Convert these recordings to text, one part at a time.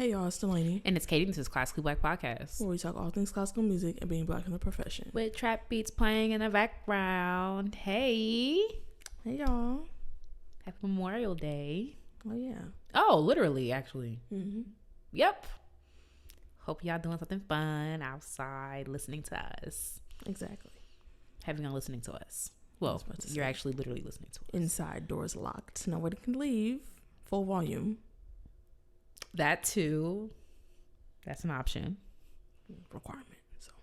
Hey y'all, it's Dalanie. And it's Katie. This is Classically Black Podcast, where we talk all things classical music and being black in the profession. with trap beats playing in the background. Hey y'all. Happy Memorial Day. Oh yeah. Oh, literally, actually. Mm-hmm. Yep. Hope y'all doing something fun outside, listening to us. Exactly. Having y'all listening to us. Well, you're actually literally listening to us. Inside, doors locked. Nobody can leave. Full volume. That too. That's an option. Requirement. So.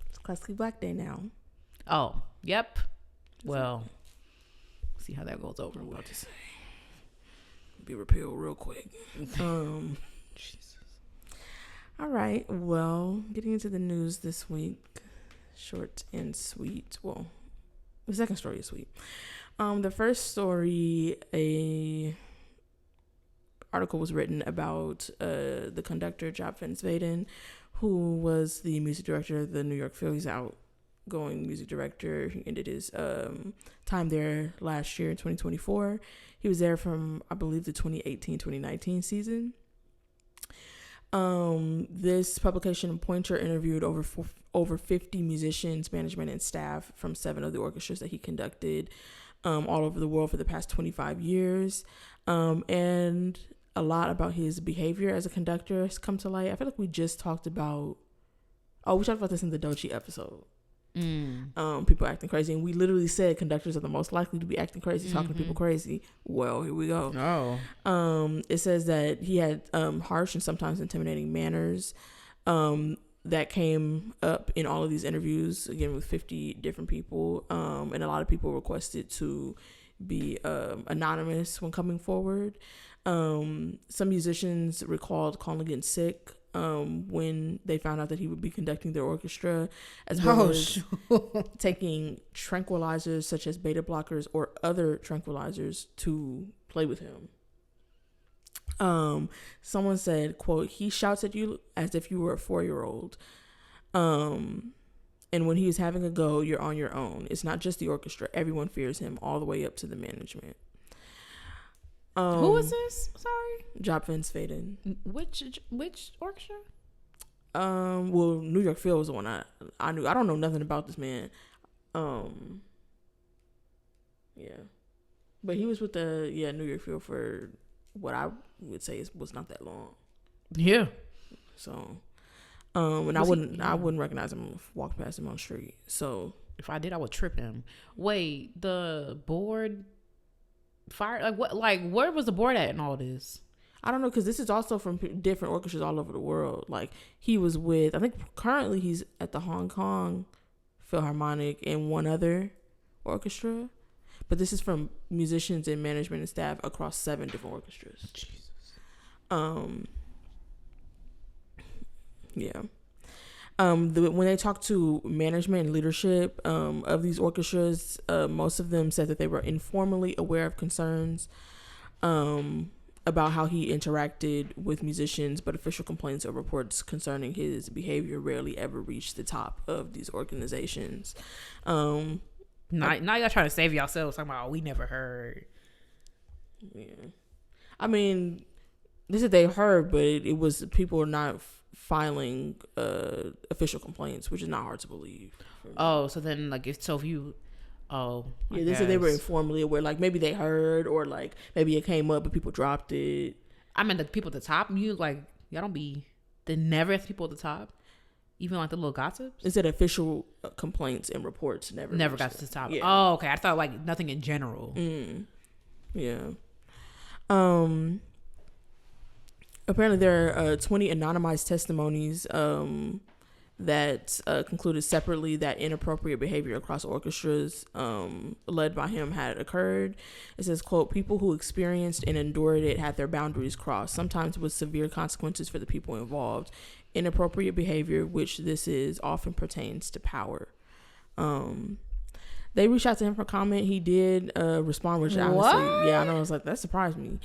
It's Classically Black Day now. Oh, yep. Well, see how that goes over. I'm about to say. Be repealed real quick. Jesus. All right. Well, getting into the news this week. Short and sweet. Well, the second story is sweet. The first story, a article was written about the conductor Jaap van Zweden, who was the music director of the New York Phillies, outgoing music director. He ended his time there last year in 2024. He was there from, I believe, the 2018-2019 season. This publication, Pointer, interviewed over 50 musicians, management, and staff from 7 of the orchestras that he conducted all over the world for the past 25 years. And a lot about his behavior as a conductor has come to light. I feel like we talked about this in the Dochi episode. People acting crazy, and we literally said conductors are the most likely to be acting crazy, talking to people crazy. Well, here we go. It says that he had harsh and sometimes intimidating manners that came up in all of these interviews, again with 50 different people, and a lot of people requested to be anonymous when coming forward. Some musicians recalled calling in sick when they found out that he would be conducting their orchestra, as well as taking tranquilizers such as beta blockers or other tranquilizers to play with him. Someone said, quote, "He shouts at you as if you were a 4-year-old. And when he is having a go, you're on your own. It's not just the orchestra. Everyone fears him, all the way up to the management." Who was this? Sorry. Jaap van Zweden. Which orchestra? Well, New York Phil was the one I knew. I don't know nothing about this man. Yeah. But he was with the New York Phil for what I would say was not that long. Yeah. So, and I wouldn't recognize him if I walked past him on the street. So if I did, I would trip him. Wait, the board fire? Like what? Like where was the board at in all this? I don't know, because this is also from different orchestras all over the world. Like he was with, I think currently he's at the Hong Kong Philharmonic and one other orchestra. But this is from musicians and management and staff across 7 different orchestras. Jesus. Yeah. When they talked to management and leadership of these orchestras, most of them said that they were informally aware of concerns about how he interacted with musicians, but official complaints or reports concerning his behavior rarely ever reached the top of these organizations. Now y'all trying to save yourselves. Talking about, we never heard. Yeah, I mean, this is they heard, but it was people are not filing official complaints, which is not hard to believe. Oh, so then like if you, they said they were informally aware. Like maybe they heard, or like maybe it came up, but people dropped it. I mean, the people at the top, y'all don't be the never people at the top. Even like the little gossips? It said official complaints and reports never got to the top. Yeah. Oh, okay. I thought like nothing in general. Yeah. Apparently there are 20 anonymized testimonies that concluded separately that inappropriate behavior across orchestras led by him had occurred. It says, quote, "People who experienced and endured it had their boundaries crossed, sometimes with severe consequences for the people involved. Inappropriate behavior, which this is, often pertains to power." They reached out to him for comment. He did respond, which honestly, I know, I was like, that surprised me.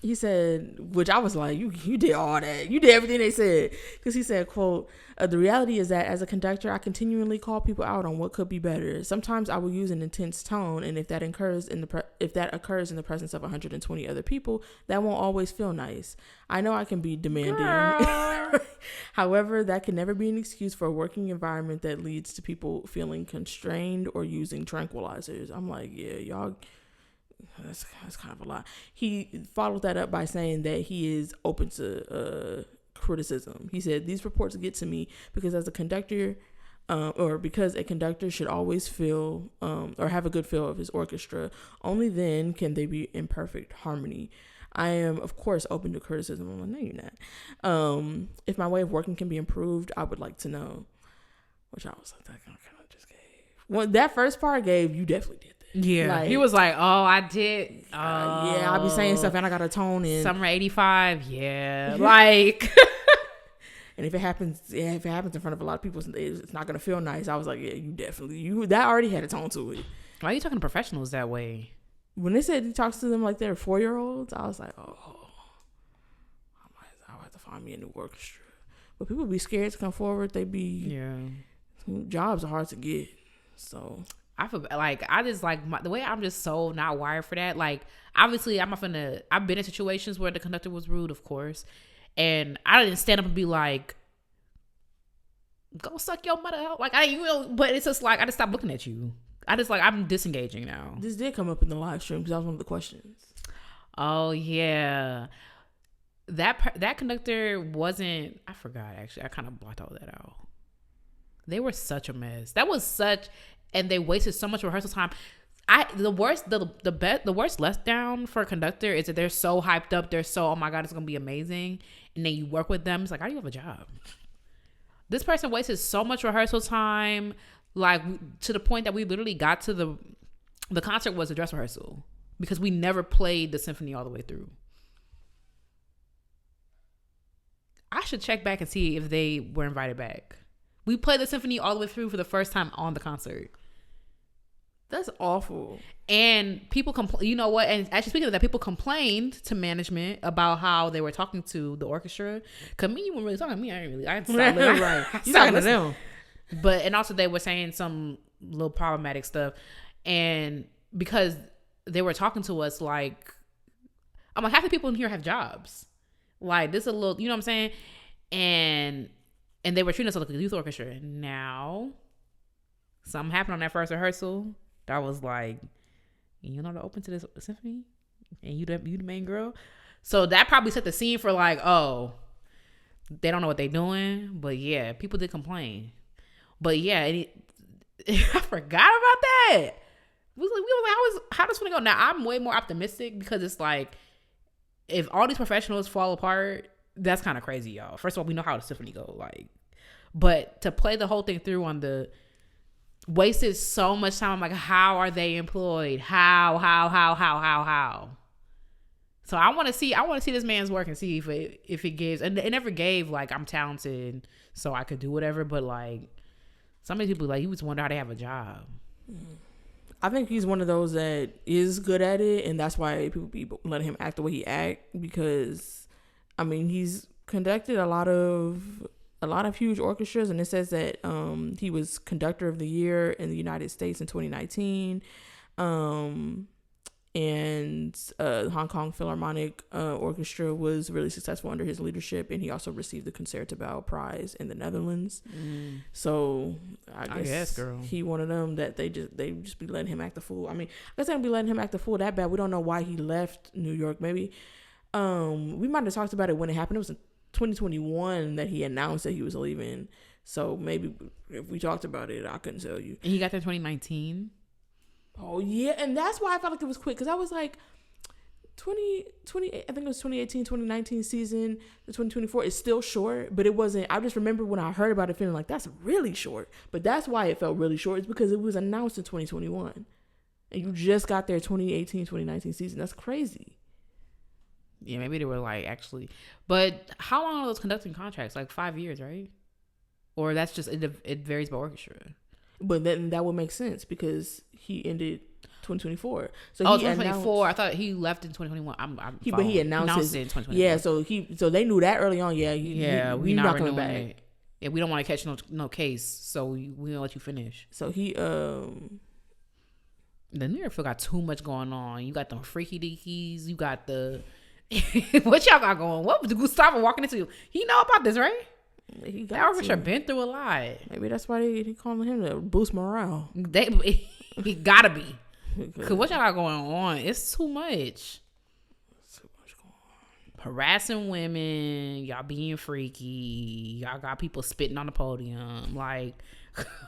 He said, which I was like, you did all that. You did everything they said. Because he said, quote, the reality is that as a conductor, I continually call people out on what could be better. Sometimes I will use an intense tone, and if that occurs in the presence of 120 other people, that won't always feel nice. I know I can be demanding. However, that can never be an excuse for a working environment that leads to people feeling constrained or using tranquilizers. I'm like, yeah, y'all... That's kind of a lot. He followed that up by saying that he is open to criticism. He said, these reports get to me because as a conductor, because a conductor should always feel or have a good feel of his orchestra. Only then can they be in perfect harmony. I am, of course, open to criticism. I'm like, no, you're not. If my way of working can be improved, I would like to know. Which I was like, that kind of just gave. Well, that first part gave, you definitely did. Yeah, like, he was like, "Oh, I did. Yeah, I be saying stuff, and I got a tone in summer '85. Yeah, like." And if it happens in front of a lot of people, it's not gonna feel nice. I was like, yeah, you that already had a tone to it. Why are you talking to professionals that way? When they said he talks to them like they're 4-year-olds, I was like, oh, I'll have to find me a new orchestra. But people be scared to come forward. Jobs are hard to get, so. I feel like the way I'm just so not wired for that. Like, obviously, I've been in situations where the conductor was rude, of course, and I didn't stand up and be like, "Go suck your mother out." Like, but it's just like I just stopped looking at you. I'm disengaging now. This did come up in the live stream because that was one of the questions. Oh yeah, that conductor wasn't. I forgot actually. I kind of blocked all that out. They were such a mess. And they wasted so much rehearsal time. The worst letdown for a conductor is that they're so hyped up. They're so, oh my God, it's going to be amazing. And then you work with them. It's like, how do you have a job? This person wasted so much rehearsal time, like to the point that we literally got to the concert was a dress rehearsal because we never played the symphony all the way through. I should check back and see if they were invited back. We played the symphony all the way through for the first time on the concert. That's awful. And people you know what? And actually, speaking of that, people complained to management about how they were talking to the orchestra. Cause you weren't really talking to me. I didn't really. Right. You talking to them. And also they were saying some little problematic stuff, and because they were talking to us like, I'm like, half the people in here have jobs. Like this is a little, you know what I'm saying? And they were treating us like a youth orchestra. Now, something happened on that first rehearsal. That was like, you know, to open to this symphony, and you the main girl. So that probably set the scene for like, oh, they don't know what they're doing. But yeah, people did complain. But yeah, I forgot about that. We was like, how does it go? Now I'm way more optimistic because it's like, if all these professionals fall apart, that's kind of crazy, y'all. First of all, we know how the symphony go, like, but to play the whole thing through on the wasted so much time. I'm like, how are they employed? How? So I want to see this man's work and see if it gives. And it never gave like I'm talented, so I could do whatever. But like some of these people, like you just wonder how they have a job. I think he's one of those that is good at it, and that's why people let him act the way he act. Because I mean, he's conducted a lot of huge orchestras, and it says that he was conductor of the year in the United States in 2019, and Hong Kong Philharmonic Orchestra was really successful under his leadership, and he also received the Concertgebouw Prize in the Netherlands. So I guess girl, he one of them that they just be letting him act the fool. I mean, I guess they don't be letting him act the fool that bad. We don't know why he left New York. Maybe we might have talked about it when it happened. It was in 2021 that he announced that he was leaving. So maybe if we talked about it, I couldn't tell you. And he got there in 2019. Oh yeah, and that's why I felt like it was quick, because I was like 20 I think it was 2018 2019 season. The 2024 is still short, but it wasn't. I just remember when I heard about it feeling like that's really short, but that's why it felt really short. It's because it was announced in 2021 and you just got there 2018 2019 season. That's crazy. Yeah, maybe they were like actually, but how long are those conducting contracts? Like 5 years, right? Or that's just it varies by orchestra. But then that would make sense because he ended 2024. So Oh, he 2024. I thought he left in 2021. But he announced it in 2021. Yeah, so they knew that early on. We're not coming back. Yeah, we don't want to catch no case, so we don't let you finish. So he The New York Phil got too much going on. You got the freaky deakies. You got the what y'all got going? What was Gustavo walking into? He know about this, right? That orchestra been through a lot. Maybe that's why they calling him to boost morale. He gotta be. Cause what y'all got going on? It's too much. Harassing women, y'all being freaky, y'all got people spitting on the podium. Like,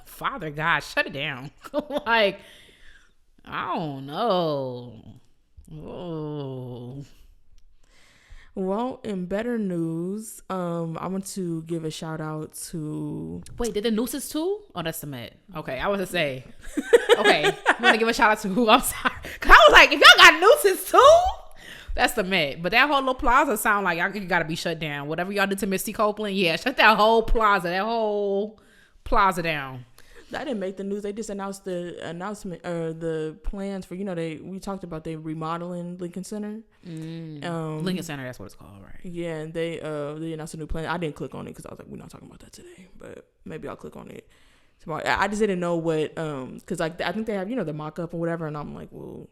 Father God, shut it down. Like, I don't know. Oh. Well, in better news, I want to give a shout out to. Wait, did the nooses too? Oh, that's the Met. Okay, I was to say. Okay, I'm gonna give a shout out to who? I'm sorry, cause I was like, if y'all got nooses too, that's the Met. But that whole little plaza sound like y'all gotta be shut down. Whatever y'all did to Misty Copeland, yeah, shut that whole plaza down. That didn't make the news. They just announced the announcement or the plans for, we talked about they remodeling Lincoln Center. Lincoln Center, that's what it's called, right? Yeah, and they announced a new plan. I didn't click on it because I was like, we're not talking about that today, but maybe I'll click on it tomorrow. I just didn't know what because like I think they have the mock-up and whatever, and I'm like, well,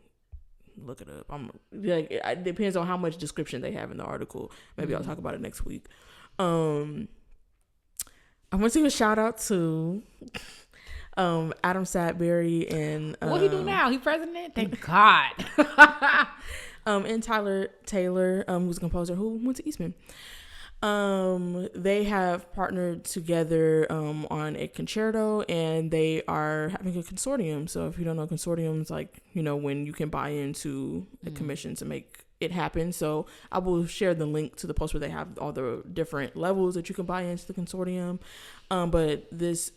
look it up. I'm like, it depends on how much description they have in the article. Maybe I'll talk about it next week. I want to give a shout out to Adam Sadberry and what he do now? He president? Thank God. And Tyler Taylor, who's a composer who went to Eastman. They have partnered together on a concerto, and they are having a consortium. So if you don't know, consortiums like when you can buy into a commission to make it happen. So I will share the link to the post where they have all the different levels that you can buy into the consortium. But this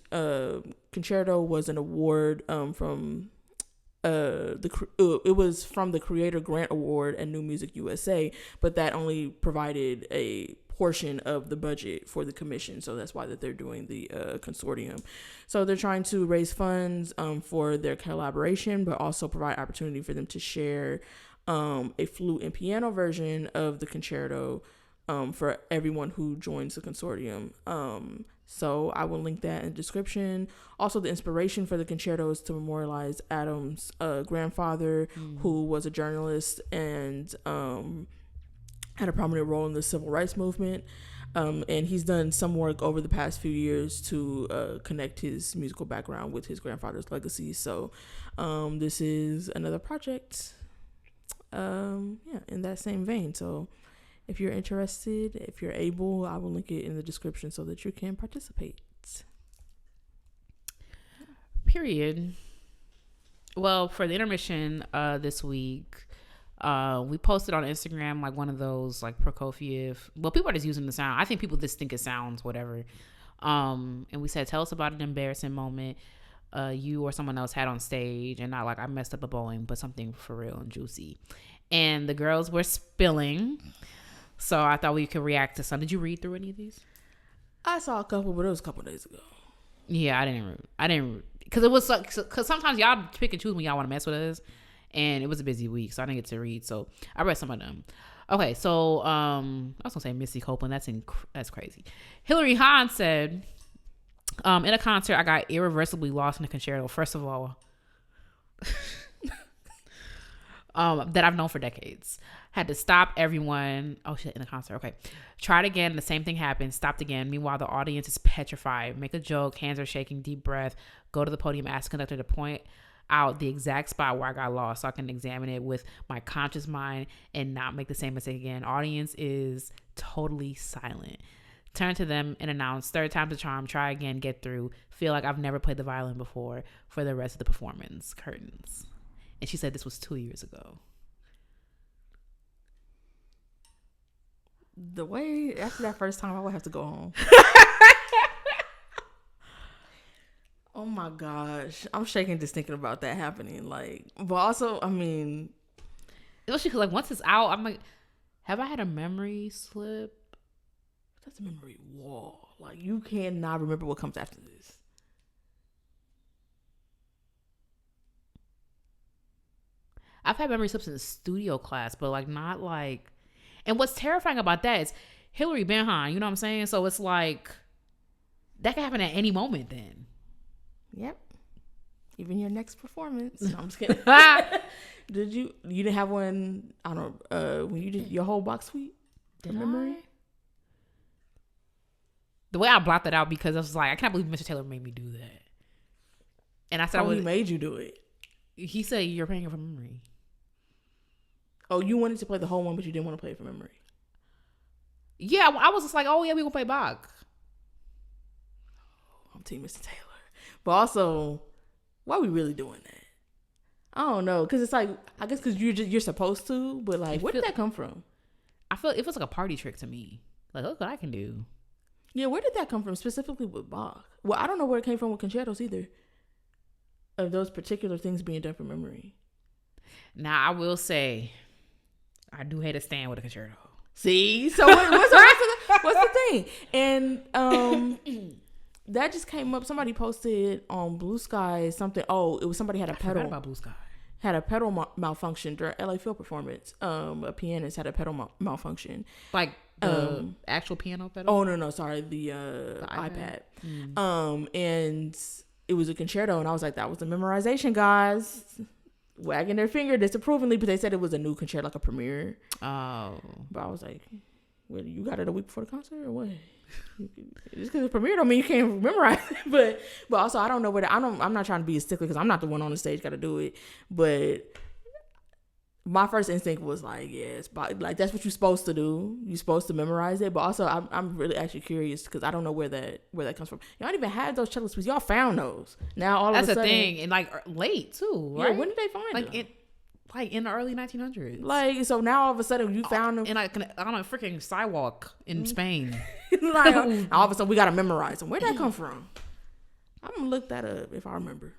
concerto was an award from it was from the Creator Grant Award at New Music USA, but that only provided a portion of the budget for the commission, so that's why that they're doing the consortium. So they're trying to raise funds for their collaboration, but also provide opportunity for them to share a flute and piano version of the concerto for everyone who joins the consortium. So I will link that in the description. Also, the inspiration for the concerto is to memorialize Adam's grandfather, who was a journalist and had a prominent role in the civil rights movement. And he's done some work over the past few years to connect his musical background with his grandfather's legacy. So this is another project in that same vein. So if you're interested, if you're able, I will link it in the description so that you can participate. Period. Well, for the intermission this week, we posted on Instagram like one of those like Prokofiev. Well, people are just using the sound. I think people just think it sounds whatever. And we said, tell us about an embarrassing moment you or someone else had on stage, and not like I messed up a bowling, but something for real and juicy. And the girls were spilling. So I thought we could react to some. Did you read through any of these? I saw a couple, but it was a couple days ago. Yeah, I didn't, because it was because sometimes y'all pick and choose when y'all want to mess with us, and it was a busy week, so I didn't get to read. So I read some of them. Okay, so I was gonna say Missy Copeland. That's crazy. Hilary Hahn said, in a concert, I got irreversibly lost in the concerto. First of all, that I've known for decades. Had to stop everyone. Oh shit, in the concert. Okay. Tried again. The same thing happened. Stopped again. Meanwhile, the audience is petrified. Make a joke. Hands are shaking. Deep breath. Go to the podium. Ask the conductor to point out the exact spot where I got lost so I can examine it with my conscious mind and not make the same mistake again. Audience is totally silent. Turn to them and announce, third time's the charm. Try again. Get through. Feel like I've never played the violin before for the rest of the performance. Curtains. And she said this was 2 years ago. The way after that first time, I would have to go home. Oh my gosh, I'm shaking just thinking about that happening. Like, but also, I mean, especially because like once it's out, I'm like, have I had a memory slip? That's a memory wall. Like, you cannot remember what comes after this. I've had memory slips in studio class, but like not like. And what's terrifying about that is Hillary Benham. You know what I'm saying? So it's like that can happen at any moment. Then. Yep. Even your next performance. No, I'm just kidding. You didn't have one? I don't know. When you did your whole box suite from memory. The way I blocked that out because I was like, I can't believe Mr. Taylor made me do that. And I said, he made you do it. He said you're playing it from memory. Oh, you wanted to play the whole one, but you didn't want to play it from memory. Yeah, I was just like, oh yeah, we gonna play Bach. I'm Team Mr. Taylor, but also, why are we really doing that? I don't know, because it's like, I guess because you're supposed to, but like, where did that come from? I feel it was like a party trick to me. Like, look what I can do. Yeah, where did that come from specifically with Bach? Well, I don't know where it came from with concertos either. Of those particular things being done from memory. Now, I will say, I do hate a stand with a concerto. See? So what's the thing? And that just came up. Somebody posted on Blue Sky something. Oh, it was somebody had a pedal. I forgot about Blue Sky. Had a pedal malfunction during LA Phil performance. A pianist had a pedal malfunction. Like the actual piano pedal? Oh, no. Sorry. The iPad. And it was a concerto. And I was like, that was the memorization, guys. Wagging their finger disapprovingly, but they said it was a new concerto, like a premiere. Oh. But I was like, well, you got it a week before the concert or what? Just because it's premiere don't mean you can't memorize it. But also, I don't know where I'm not trying to be a stickler because I'm not the one on the stage got to do it. But my first instinct was like, yes, like that's what you're supposed to do. You're supposed to memorize it. But also, I'm really actually curious because I don't know where that comes from. Y'all don't even have those cello suites. Y'all found those. Now all that's of a sudden, the thing, and like late too. Right? Yeah, when did they find them? In the early 1900s. Like, so now all of a sudden you found them. And like on a freaking sidewalk in Spain. Like, all of a sudden we got to memorize them. Where'd that come from? I'm going to look that up if I remember.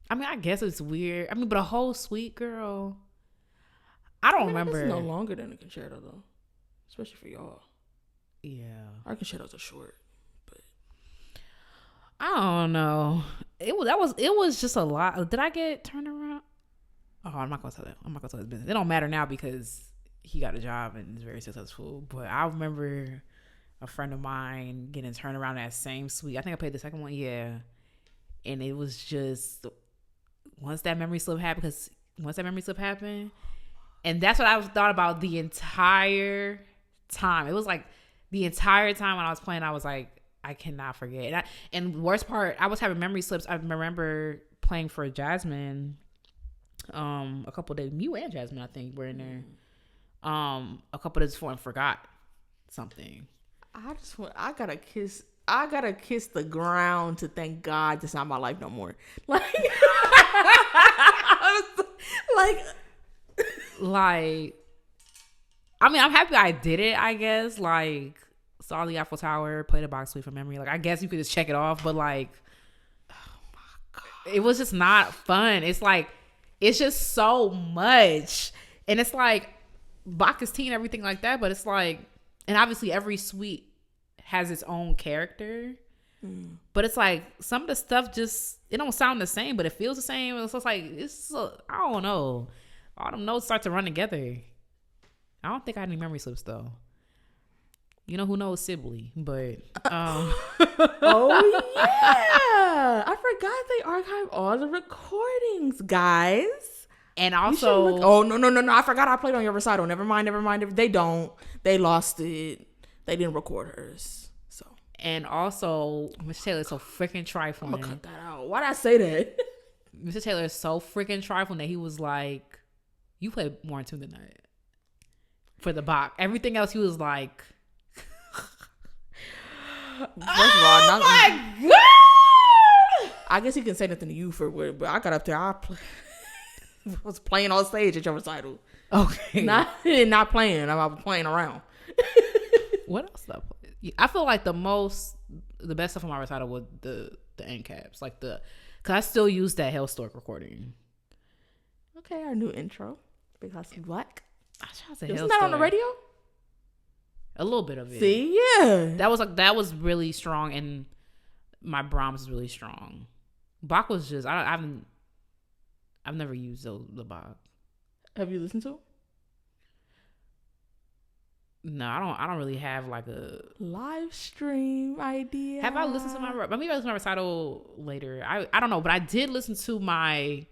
I mean, I guess it's weird. I mean, but a whole suite, girl. I don't remember. It's no longer than a concerto, though. Especially for y'all. Yeah. Our concertos are short. But I don't know. It was just a lot. Did I get turned around? Oh, I'm not gonna tell that. I'm not gonna tell his business. It don't matter now because he got a job and is very successful. But I remember a friend of mine getting turned around in that same suite. I think I played the second one, yeah. And it was just once that memory slip happened, and that's what I thought about the entire time. It was like the entire time when I was playing, I was like, I cannot forget. And the worst part, I was having memory slips. I remember playing for Jasmine. A couple days, you and Jasmine, I think, were in there. A couple days before and forgot something. I gotta kiss the ground to thank God that's not my life no more. Like, I mean, I'm happy I did it, I guess. Like, saw the Eiffel Tower, played a box suite from memory. Like, I guess you could just check it off, but like, oh my God, it was just not fun. It's like, it's just so much. And it's like Bach is tea and everything like that, but it's like, and obviously every suite has its own character. But it's like some of the stuff just, it don't sound the same, but it feels the same. It's just like, I don't know. All them notes start to run together. I don't think I had any memory slips though. You know who knows Sibley, but oh yeah, I forgot they archive all the recordings, guys. And also, oh no, I forgot I played on your recital. Never mind. They don't. They lost it. They didn't record hers. So. And also, Mr. Taylor is so freaking trifling. I'm gonna cut that out. Why'd I say that? Mr. Taylor is so freaking trifling that he was like, "You played more in tune than that." For the Bach, everything else he was like. First of all, my God! I guess he can say nothing to you for what, but I got up there. I was playing on stage at your recital. Okay, not playing. I was playing around. What else did I play? I feel like the best stuff on my recital was the end caps, like because I still use that Hellstork recording. Okay, our new intro, Big House in Black. Isn't that on the radio? A little bit of it. See, yeah. That was really strong, and my Brahms is really strong. Bach was just I've never used the Bach. Have you listened to them? No, I don't really have like a live stream idea. Have I listened to my? Maybe I listen to my recital later. I don't know, but I did listen to my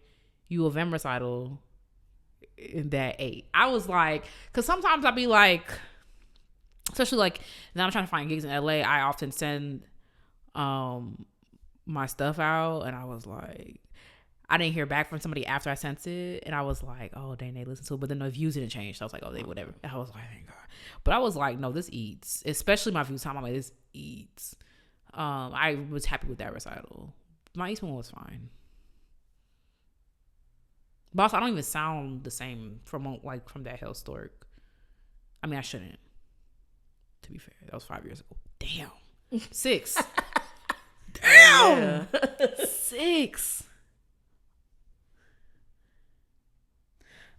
U of M recital in that 8. I was like, because sometimes I'll be like, especially like now I'm trying to find gigs in LA. I often send my stuff out, and I was like, I didn't hear back from somebody after I sent it, and I was like, oh dang, they listened to it, but then the views didn't change. So I was like, oh, they whatever. And I was like, thank God. But I was like, no, this eats, especially my Vieuxtemps. I'm like, this eats. I was happy with that recital. My East one was fine. But also, I don't even sound the same from that Hellstork. I mean, I shouldn't. To be fair, that was 5 years ago. Damn. 6. Damn. 6.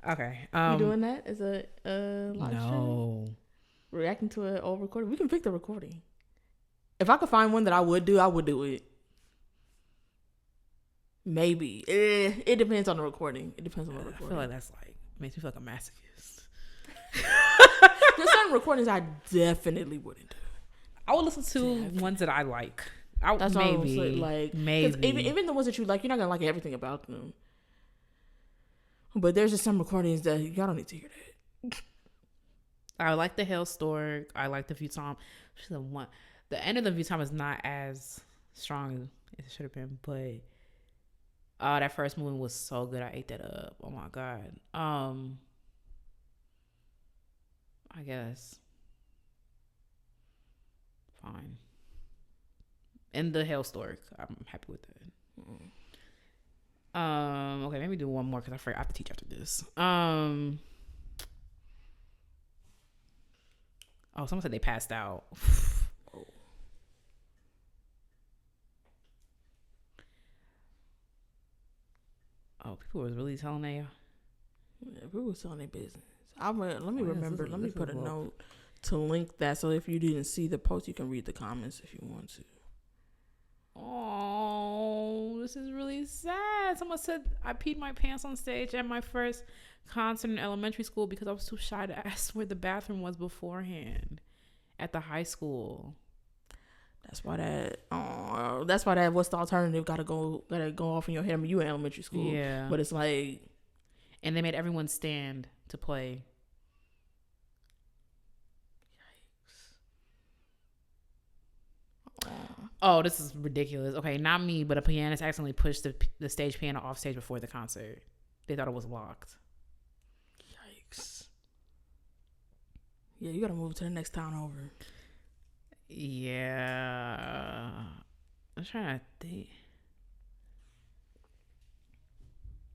Okay. You doing that as a live stream? No. Reacting to an old recording? We can pick the recording. If I could find one that I would do it. Maybe. It depends on the recording. It depends on the recording. I feel like that's like, makes me feel like a masochist. There's certain recordings I definitely wouldn't do. I would listen to ones that I like. That's maybe. All like, maybe. Even the ones that you like, you're not going to like everything about them. But there's just some recordings that y'all don't need to hear that. I like the Hellstork. I like the Vieuxtemps. The end of the Vieuxtemps is not as strong as it should have been, but that first movement was so good. I ate that up. Oh my God. I guess. Fine. And the Hellstork. I'm happy with that. Okay, maybe do one more because I have to teach after this. Someone said they passed out. People was really telling they. Yeah, people was telling their business. Let me remember. Let me put a note to link that, so if you didn't see the post, you can read the comments if you want to. Oh, this is really sad. Someone said I peed my pants on stage at my first concert in elementary school because I was too shy to ask where the bathroom was beforehand at the high school. That's why that what's the alternative gotta go off in your head. I mean, you in elementary school. Yeah. But it's like, and they made everyone stand to play. Oh, this is ridiculous. Okay, not me, but a pianist accidentally pushed the stage piano off stage before the concert. They thought it was locked. Yikes. Yeah, you gotta move to the next town over. Yeah. I'm trying to think.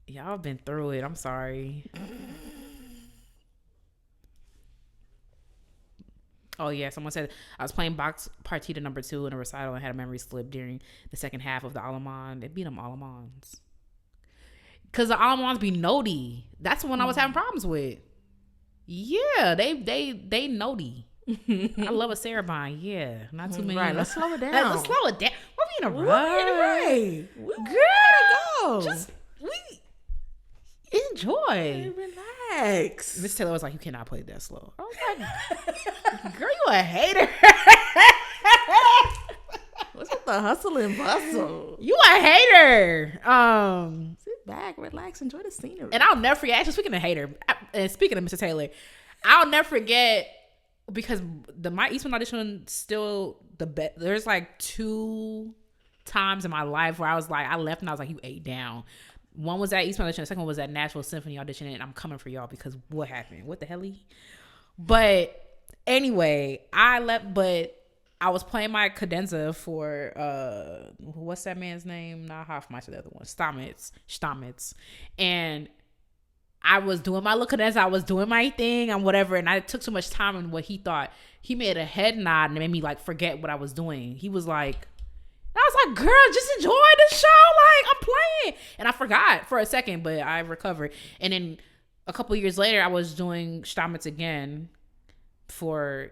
Y'all been through it. I'm sorry. Oh, yeah. Someone said I was playing box partita number 2 in a recital and had a memory slip during the second half of the Allemande. They beat them Allemands. Because the Allemands be notey. That's the one I was having problems with. Yeah, they notey. I love a Sarabine. Yeah, not too many. Right, let's slow it down. Let's slow it down. We're in a rush. Girl, we enjoy. Hey, relax. Miss Taylor was like, "You cannot play that slow." I was like, "Girl, you a hater." What's with the hustle and bustle? You a hater. Sit back, relax, enjoy the scenery. And I'll never forget. Actually, speaking of hater, and speaking of Mr. Taylor, I'll never forget. Because my Eastman audition still the best. There's like 2 times in my life where I was like, I left and I was like, you ate down. One was at Eastman audition. The second one was at Nashville Symphony audition. And I'm coming for y'all because what happened? What the hell? But anyway, I left. But I was playing my cadenza for what's that man's name? Not Hofmeister, the other one, Stamets, and I was doing my little cadenza. I was doing my thing and whatever. And I took so much time in what he thought. He made a head nod and it made me like forget what I was doing. He was like, I was like, girl, just enjoy the show. Like, I'm playing. And I forgot for a second, but I recovered. And then a couple years later, I was doing Stamets again for,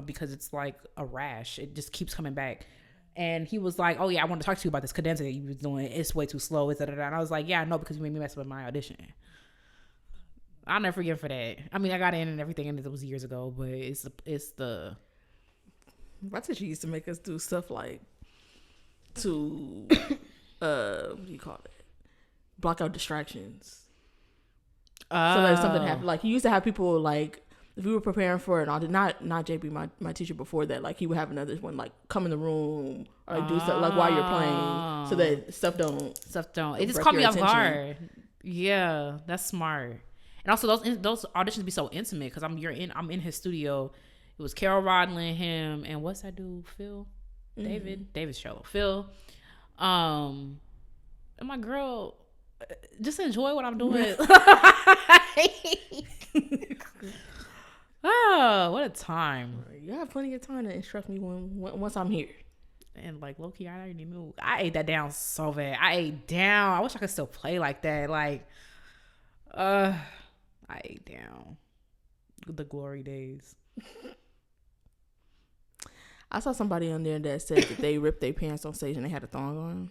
because it's like a rash. It just keeps coming back. And he was like, oh yeah, I want to talk to you about this cadenza that you was doing. It's way too slow. And I was like, yeah, I know, because you made me mess up with my audition. I'll never forget for that. I mean, I got in and everything, and it was years ago, but it's the. My teacher used to make us do stuff like to what do you call it? Block out distractions. So like something happened. Like he used to have people like if we were preparing for an audit, not JB, my teacher before that, like he would have another one like come in the room or like do stuff like while you're playing so that stuff don't. It just caught me off guard. Yeah, that's smart. And also those auditions be so intimate because I'm in his studio. It was Carol Rodlin, him, and what's that dude? Phil, David Sherlock, Phil, and my girl. Just enjoy what I'm doing. Oh, what a time! You have plenty of time to instruct me once I'm here. And like low key, I already knew. I ate that down so bad. I wish I could still play like that. Like, I ate down the glory days. I saw somebody on there that said that they ripped their pants on stage and they had a thong on.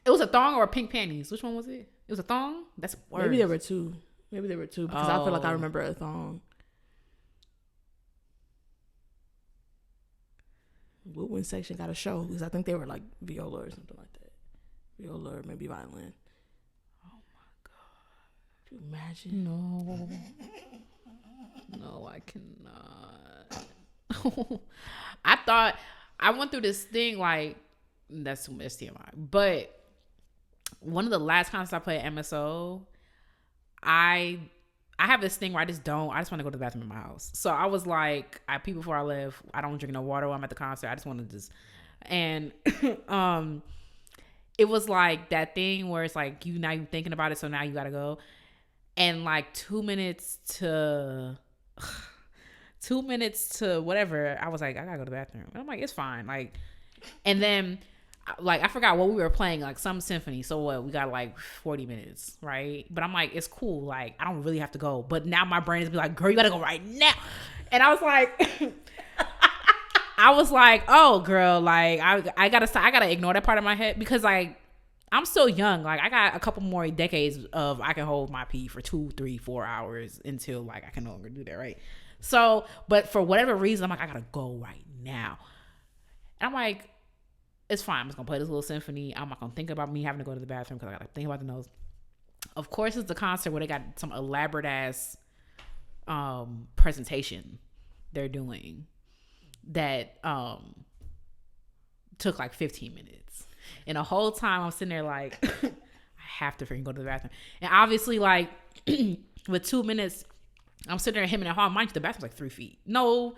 It was a thong or pink panties. Which one was it? It was a thong? That's worse. Maybe there were two because I feel like I remember a thong. Woodwind section got a show because I think they were like viola or something like that. Viola or maybe violin. Oh my God. Can you imagine? No, I cannot. I thought I went through this thing like that's too much TMI, but one of the last concerts I played at MSO, I have this thing where I just want to go to the bathroom in my house. So I was like, I pee before I left. I don't drink no water while I'm at the concert. I just want to and it was like that thing where it's like now you're thinking about it, so now you gotta go. And like 2 minutes to whatever, I was like, I gotta go to the bathroom. And I'm like, it's fine. Like, and then like I forgot what we were playing, like some symphony. So what, we got like 40 minutes, right? But I'm like, it's cool. Like I don't really have to go. But now my brain is be like, girl, you gotta go right now. And I was like, oh girl, like I gotta ignore that part of my head because like I'm still young. Like I got a couple more decades of I can hold my pee for 2, 3, 4 hours until like I can no longer do that, right? So, but for whatever reason, I'm like, I gotta go right now. And I'm like, it's fine. I'm just gonna play this little symphony. I'm not gonna think about me having to go to the bathroom because I gotta think about the notes. Of course, it's the concert where they got some elaborate ass presentation they're doing that took like 15 minutes. And the whole time I'm sitting there like, I have to freaking go to the bathroom. And obviously, like with 2 minutes, I'm sitting there him in the hall. Mind you, the bathroom's like 3 feet. No,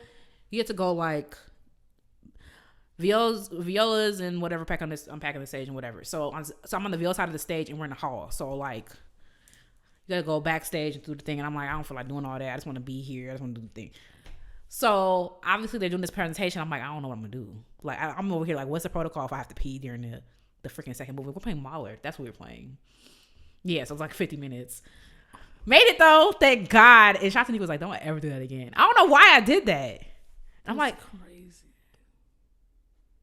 you get to go like violas and whatever unpacking the stage and whatever. So I'm on the viola side of the stage and we're in the hall. So like you gotta go backstage and do the thing. And I'm like, I don't feel like doing all that. I just want to be here. I just want to do the thing. So obviously they're doing this presentation. I'm like, I don't know what I'm gonna do. Like I'm over here like, what's the protocol if I have to pee during the freaking second movie? We're playing Mahler. That's what we're playing. Yeah, so it's like 50 minutes. Made it though, thank God. And Shatani was like, don't ever do that again. I don't know why I did that. I'm like, crazy.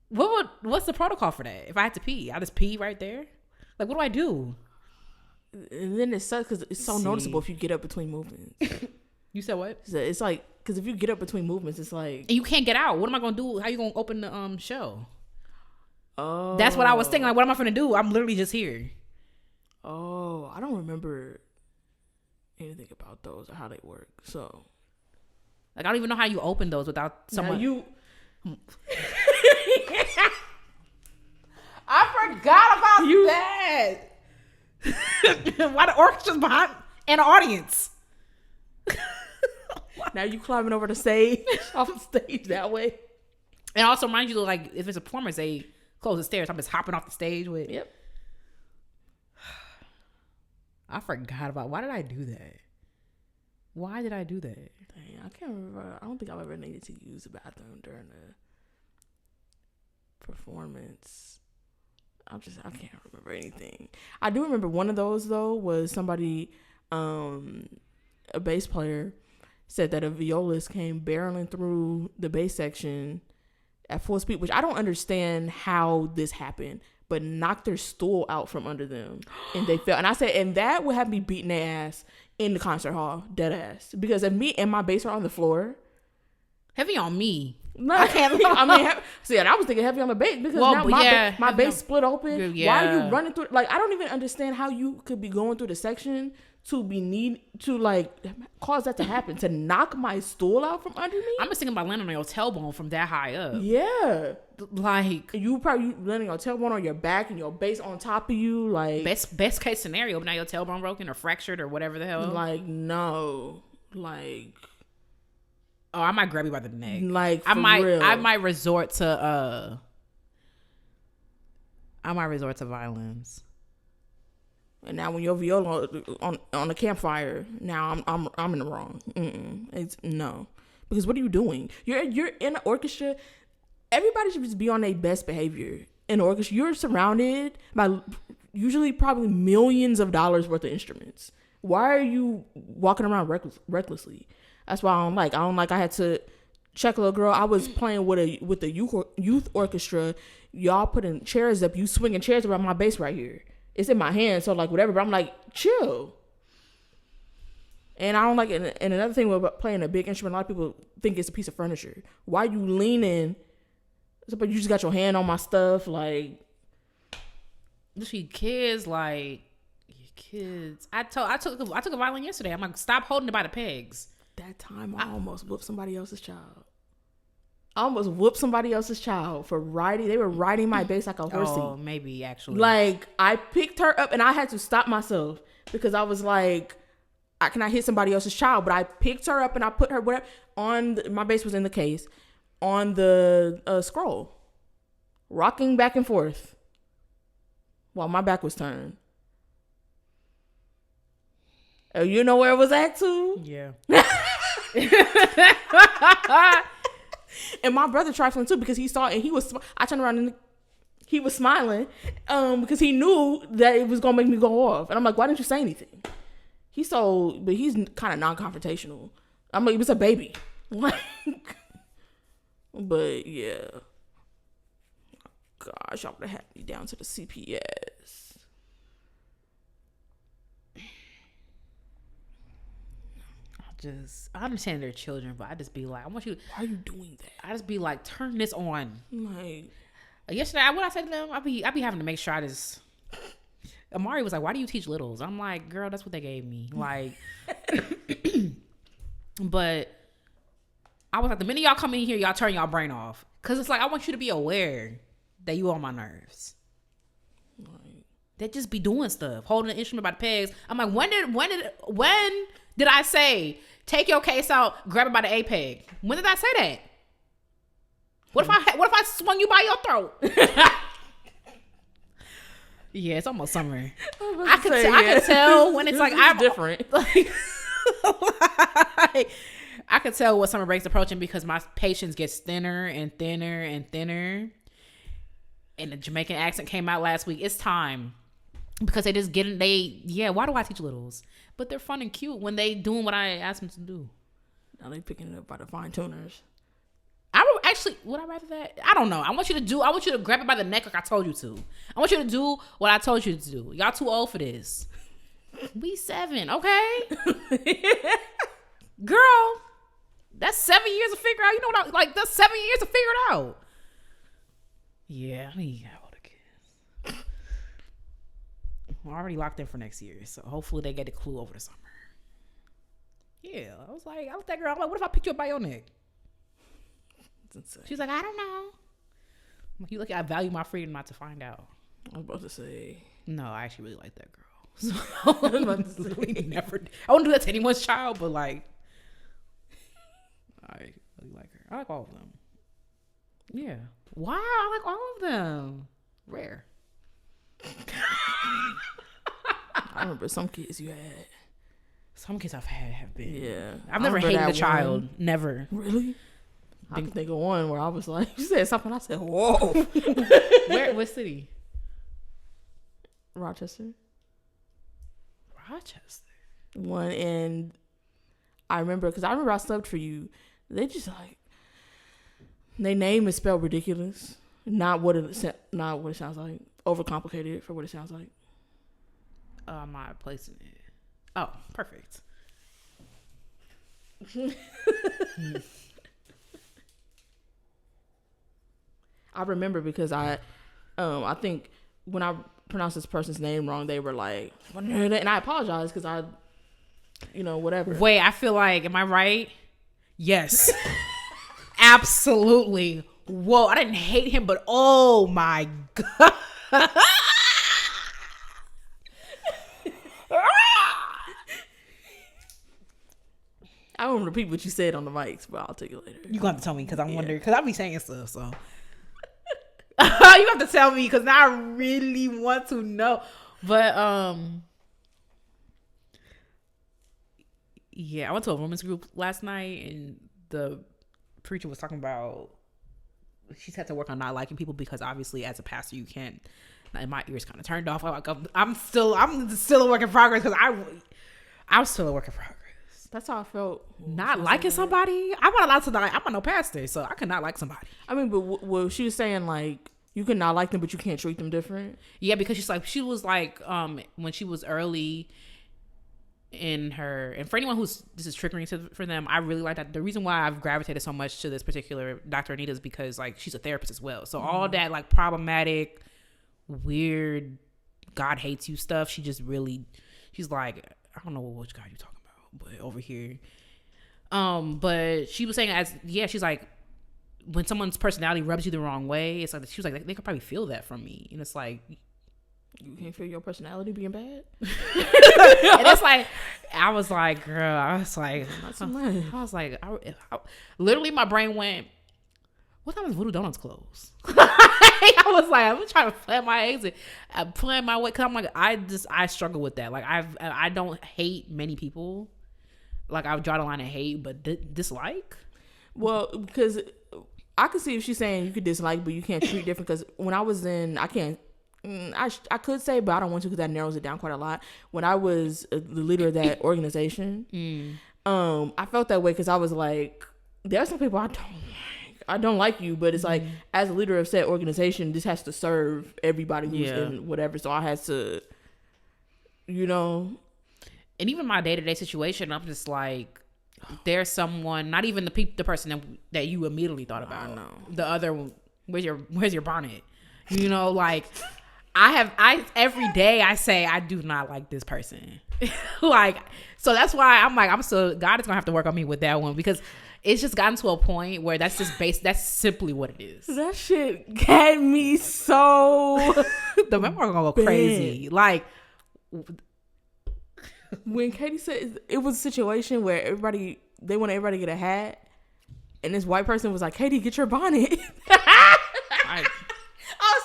What's the protocol for that? If I had to pee, I just pee right there. Like, what do I do? And then it sucks because it's so noticeable if you get up between movements. You said what? It's like because if you get up between movements, it's like and you can't get out. What am I gonna do? How you gonna open the show? Oh, that's what I was thinking. Like, what am I gonna do? I'm literally just here. Oh, I don't remember anything about those or how they work. So, like, I don't even know how you open those without someone. I forgot about that. Why the orchestra's behind and the audience? Now you climbing over the stage, off the stage that way. And also, mind you, like if it's a performance, they close the stairs. I'm just hopping off the stage with. Yep. I forgot about. Why did I do that? Why did I do that? Dang, I can't remember. I don't think I've ever needed to use the bathroom during a performance. I can't remember anything. I do remember one of those though was somebody, a bass player, said that a violist came barreling through the bass section at full speed, which I don't understand how this happened. but knocked their stool out from under them, and they fell. And I said, and that would have me beating their ass in the concert hall, dead ass. Because if me and my bass are on the floor, heavy on me. No, I can't. I mean, see, and I was thinking heavy on the bass because now my bass split open. Yeah. Why are you running through? Like, I don't even understand how you could be going through the section to like cause that to happen, to knock my stool out from under me. I'm just thinking about landing on your tailbone from that high up. Yeah, like you probably landing on your tailbone on your back and your bass on top of you. Like best case scenario, but now your tailbone broken or fractured or whatever the hell. Like no, like. Oh, I might grab you by the neck. Like I might resort to violence. And now when your viola on the campfire, now I'm in the wrong. It's no, because what are you doing? You're in an orchestra. Everybody should just be on their best behavior in an orchestra. You're surrounded by usually probably millions of dollars worth of instruments. Why are you walking around recklessly? That's why I don't like. I had to check a little girl. I was playing with the youth orchestra. Y'all putting chairs up. You swinging chairs around my bass right here. It's in my hand, so like whatever. But I'm like, chill. And I don't like it. And another thing about playing a big instrument, a lot of people think it's a piece of furniture. Why you leaning? But you just got your hand on my stuff, like. She kids like kids. I took a violin yesterday. I'm like, stop holding it by the pegs. That time I almost whooped somebody else's child. I almost whooped somebody else's child for riding. They were riding my bass like a horsey. Oh, maybe actually. Like I picked her up and I had to stop myself because I was like, I cannot hit somebody else's child. But I picked her up and I put her my bass was in the case on the scroll, rocking back and forth while my back was turned. Oh, you know where it was at too? Yeah. And my brother trifling too because he saw it and I turned around and he was smiling because he knew that it was gonna make me go off. And I'm like, why didn't you say anything? But he's kind of non-confrontational. I'm like, it was a baby. But yeah, gosh, y'all would have had me down to the CPS. I understand they're children, but I just be like, why are you doing that? I just be like, turn this on. Like yesterday, what I said to them, I be having to make sure I just. Amari was like, why do you teach littles? I'm like, girl, that's what they gave me. Like, but I was like, the minute y'all come in here, y'all turn y'all brain off, cause it's like I want you to be aware that you on my nerves. Like, they just be doing stuff, holding the instrument by the pegs. I'm like, when did I say take your case out, grab it by the A peg? When did I say that? What if I swung you by your throat? Yeah, it's almost summer. I can tell when it's like I'm different. Like, I can tell what summer break's approaching because my patience gets thinner and thinner and thinner. And the Jamaican accent came out last week. It's time. Because they just why do I teach littles? But they're fun and cute when they doing what I asked them to do. Now they picking it up by the fine tuners. Would I rather that? I don't know. I want you to grab it by the neck like I told you to. I want you to do what I told you to do. Y'all too old for this. We 7, okay? Girl, that's 7 years to figure out. You know what that's 7 years to figure it out. Yeah, I need to have all the kids. I'm already locked in for next year, so hopefully they get a clue over the summer. Yeah, I looked at that girl. I'm like, what if I picked you up by your neck? She's like, I don't know. I'm like, you look, I value my freedom not to find out. I was about to say, no, I actually really like that girl. So I wouldn't do that to anyone's child, but like, I really like her. I like all of them. Yeah. Wow, I like all of them. Rare. I remember some kids you had. Some kids I've had have been. Yeah. I've never hated a child. Never. Really? I can think of one where I was like, you said something, I said, whoa. What city? Rochester. Rochester. And I remember I subbed for you. They just like, their name is spelled ridiculous. Not what it sounds like. overcomplicated for what it sounds like. I'm not placing it. Oh, perfect. I remember because I think when I pronounced this person's name wrong, they were like, and I apologize because I, whatever. Wait, I feel like, am I right? Yes. Absolutely. Whoa, I didn't hate him, but oh my God. I won't repeat what you said on the mics, but I'll tell you later. You gonna have to tell me because I'm wondering, because I be saying stuff, so. You have to tell me because now I really want to know. But yeah, I went to a women's group last night and the preacher was talking about she's had to work on not liking people because obviously as a pastor you can't. And my ears kind of turned off. I'm still a work in progress because I'm still a work in progress. That's how I felt. Not liking somebody. I'm not allowed to like. I'm no pastor, so I could not like somebody. I mean, but she was saying like you can not like them, but you can't treat them different. Yeah, because she was like when she was early in her, and for anyone who's this is triggering for them, I really like that. The reason why I've gravitated so much to this particular Dr. Anita is because like she's a therapist as well. So all that like problematic, weird, God hates you stuff. She's like, I don't know which God you're talking about. But over here, but she was saying she's like, when someone's personality rubs you the wrong way, it's like she was like they could probably feel that from me, and it's like you can't feel your personality being bad. And it's like I was like, girl, I literally my brain went, what time is Voodoo Donuts close? I was like, I'm trying to plan my exit, plan my way, because I'm like, I struggle with that. Like I don't hate many people. Like I would draw the line of hate, but dislike. Well, because I could see if she's saying you could dislike, but you can't treat different. Because when I was in, I could say, but I don't want to because that narrows it down quite a lot. When I was the leader of that organization, I felt that way because I was like, there are some people I don't like you, but it's like as a leader of said organization, this has to serve everybody who's in whatever. So I had to, And even my day-to-day situation, I'm just like, there's someone, not even the person that you immediately thought about. No. The other one, where's your bonnet? Like I every day I say I do not like this person. Like, so that's why I'm like, God is gonna have to work on me with that one because it's just gotten to a point where that's simply what it is. That shit got me so the memoir gonna go crazy. Like when Katie said it was a situation where they want everybody to get a hat, and this white person was like, Katie, get your bonnet.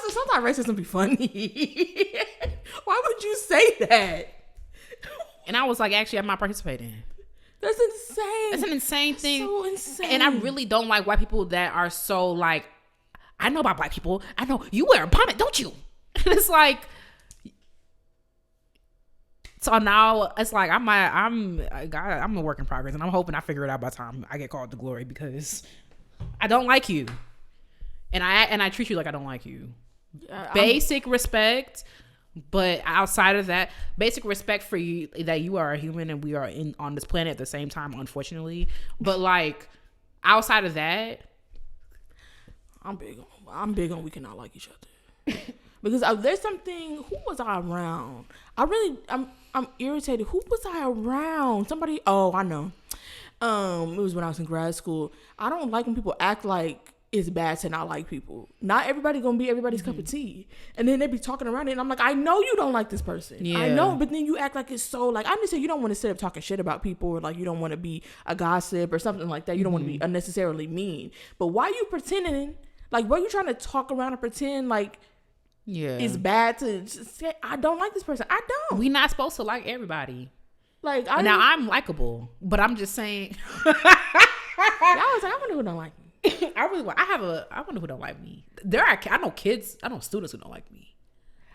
So sometimes racism be funny. Why would you say that? And I was like, actually, I'm not participating. That's insane. That's an insane thing. So insane. And I really don't like white people that are so like, I know about black people. I know you wear a bonnet, don't you? And it's like, so now it's like I'm a work in progress, and I'm hoping I figure it out by the time I get called to glory because I don't like you, and I treat you like I don't like you. Basic respect, but outside of that, basic respect for you that you are a human and we are on this planet at the same time, unfortunately. But like outside of that, I'm big on we cannot like each other. Because there's something. Who was I around? I'm irritated. Who was I around? Somebody. Oh, I know. It was when I was in grad school. I don't like when people act like it's bad to not like people. Not everybody gonna be everybody's cup of tea. And then they be talking around it, and I'm like, I know you don't like this person. Yeah. I know, but then you act like it's so like. I'm just saying you don't want to sit up talking shit about people, or like you don't want to be a gossip or something like that. You don't want to be unnecessarily mean. But why you pretending? Like, why you trying to talk around and pretend like? Yeah, it's bad to just say I don't like this person. I don't. We not supposed to like everybody. Like I'm likable, but I'm just saying. I was like, I wonder who don't like me. I wonder who don't like me. I know kids. I know students who don't like me.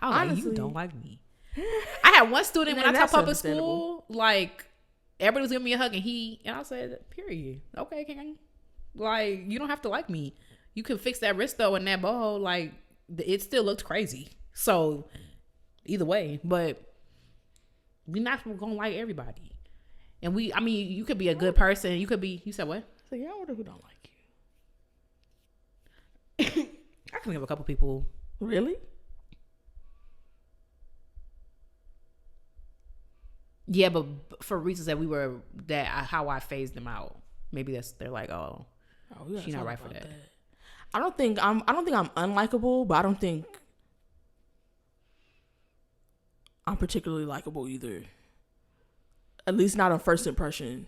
I was honestly, like, you don't like me. I had one student when I taught public school. Like everybody was giving me a hug, and I said, "Period. Okay, King. Like you don't have to like me. You can fix that wrist though and that boho. Like." It still looked crazy. So either way, but we not gonna like everybody. And you could be a good person. You could be. You said what? So yeah, I wonder who don't like you. I can think of a couple people. Really? Yeah, but for reasons how I phased them out. Maybe they're like, oh she's not right for that. I don't think I'm unlikable, but I don't think I'm particularly likable either. At least not on first impression.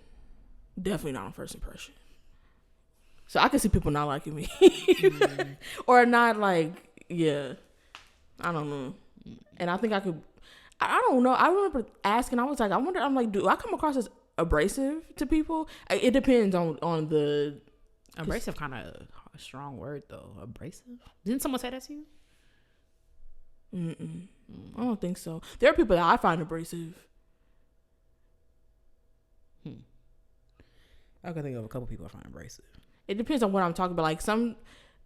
Definitely not on first impression. So I can see people not liking me. Or not like, yeah. I don't know. And I think I could, I don't know. I remember asking, I'm like, do I come across as abrasive to people? It depends on the... Abrasive kind of a strong word though. Abrasive? Didn't someone say that to you? I don't think so. There are people that I find abrasive. I can think of a couple people I find abrasive. It depends on what I'm talking about. Like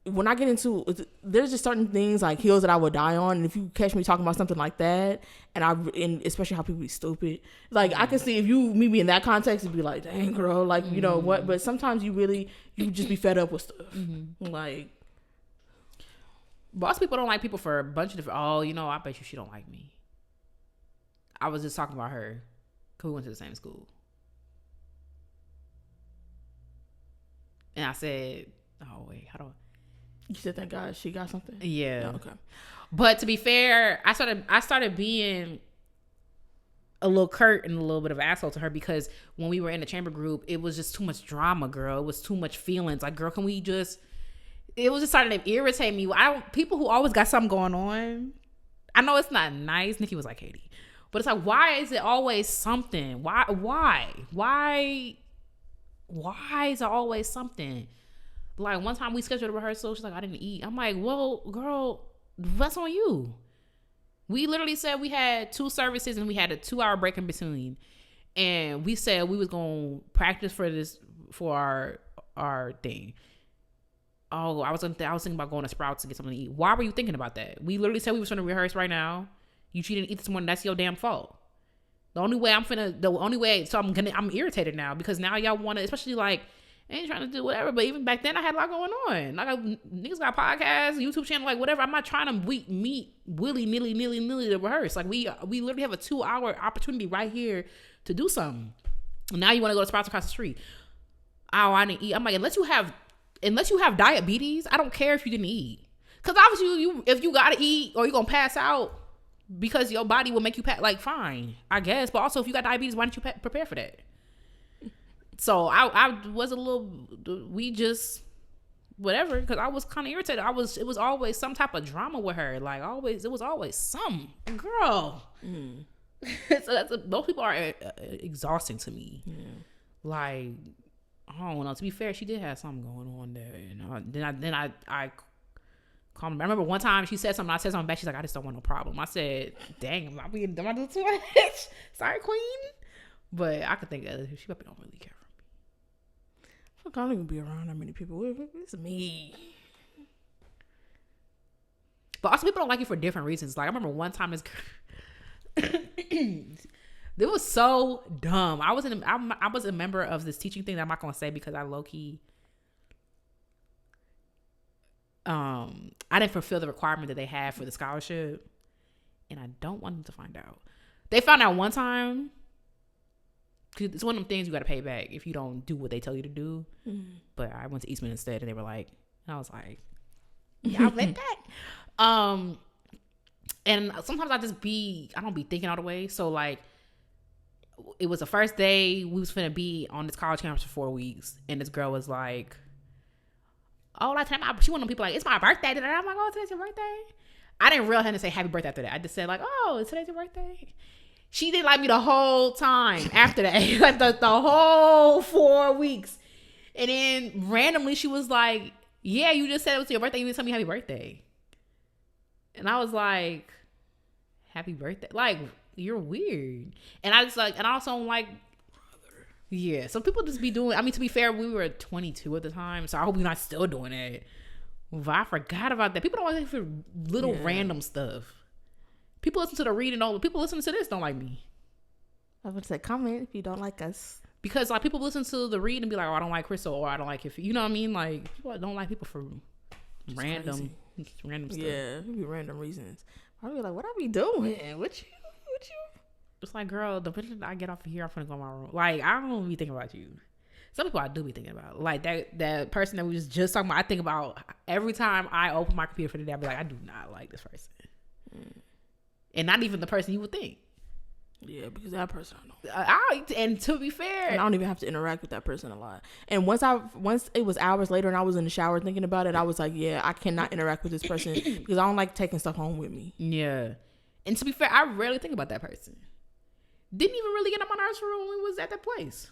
when I get into, there's just certain things like hills that I would die on. And if you catch me talking about something like that, and especially how people be stupid, like I can see if you meet me in that context, it'd be like, dang girl, like you know what? But sometimes you just be fed up with stuff. Like, most people don't like people for a bunch of different. Oh, I bet you she don't like me. I was just talking about her because we went to the same school. And I said, oh, wait, how do I? You said that guy, she got something? Yeah. Oh, okay. But to be fair, I started being a little curt and a little bit of an asshole to her because when we were in the chamber group, it was just too much drama, girl. It was too much feelings. Like, girl, can we just... It was just starting to irritate me. People who always got something going on, I know it's not nice. Nikki was like, Katie. But it's like, why is it always something? Why is it always something? Like one time we scheduled a rehearsal, she's like, I didn't eat. I'm like, well, girl, that's on you. We literally said we had 2 services and we had a 2-hour break in between. And we said we was going to practice for our thing. Oh, I was thinking about going to Sprouts to get something to eat. Why were you thinking about that? We literally said we was going to rehearse right now. You didn't eat this morning. That's your damn fault. So I'm irritated now because now y'all want to, especially like, I ain't trying to do whatever, but even back then I had a lot going on. Like niggas got podcasts, YouTube channel, like whatever. I'm not trying to meet willy-nilly to rehearse. Like we literally have a 2-hour opportunity right here to do something. And now you want to go to Sprouts across the street. Oh, I didn't eat. I'm like, unless you have diabetes, I don't care if you didn't eat. Because obviously if you got to eat or you're going to pass out because your body will make you like, fine, I guess. But also if you got diabetes, why don't you prepare for that? So I was a little, we just, whatever, because I was kind of irritated. It was always some type of drama with her. Like it was always some girl. So those people are exhausting to me. Yeah. Like, I don't know. To be fair, she did have something going on there. And then I calmed her. I remember one time she said something. I said something back. She's like, I just don't want no problem. I said, dang, am I doing too much? Sorry, queen. But I could think she probably don't really care. I don't even be around that many people. It's me. But also people don't like you for different reasons. Like I remember one time this girl, it was so dumb. I was a member of this teaching thing that I'm not gonna say because I low key I didn't fulfill the requirement that they had for the scholarship, and I don't want them to find out. They found out one time. It's one of them things you got to pay back if you don't do what they tell you to do. But I went to Eastman instead, and they were like, and I was like, y'all meant that. And sometimes I don't be thinking all the way. So like, it was the first day we was finna be on this college campus for 4 weeks, and this girl was like, oh, that time she one of them people like, it's my birthday. I'm like, oh, today's your birthday. I didn't realize her to say happy birthday after that. I just said like, oh, today's your birthday. She didn't like me the whole time after that, like the whole 4 weeks. And then randomly she was like, yeah, you just said it was your birthday. You didn't tell me happy birthday. And I was like, happy birthday? Like, you're weird. And I just like, and I also don't like, yeah. So people just be doing, I mean, to be fair, we were 22 at the time. So I hope you're not still doing it. But I forgot about that. People don't want to for little random stuff. People listen to the read and all. People listen to this don't like me. I would say comment if you don't like us. Because like people listen to the read and be like, oh, I don't like Crystal, or I don't like if you know what I mean. Like people don't like people for random stuff. Yeah, it be random reasons. I'll be like, what are we doing? What you? It's like, girl, the minute I get off of here, I'm gonna go in my room. Like I don't be thinking about you. Some people I do be thinking about. Like that person that we was just talking about. I think about every time I open my computer for the day. I be like, I do not like this person, and not even the person you would think. Yeah, because that person I know. And to be fair, and I don't even have to interact with that person a lot. And once it was hours later and I was in the shower thinking about it, I was like, yeah, I cannot interact with this person because I don't like taking stuff home with me. Yeah. And to be fair, I rarely think about that person. Didn't even really get on my nerves for when we was at that place.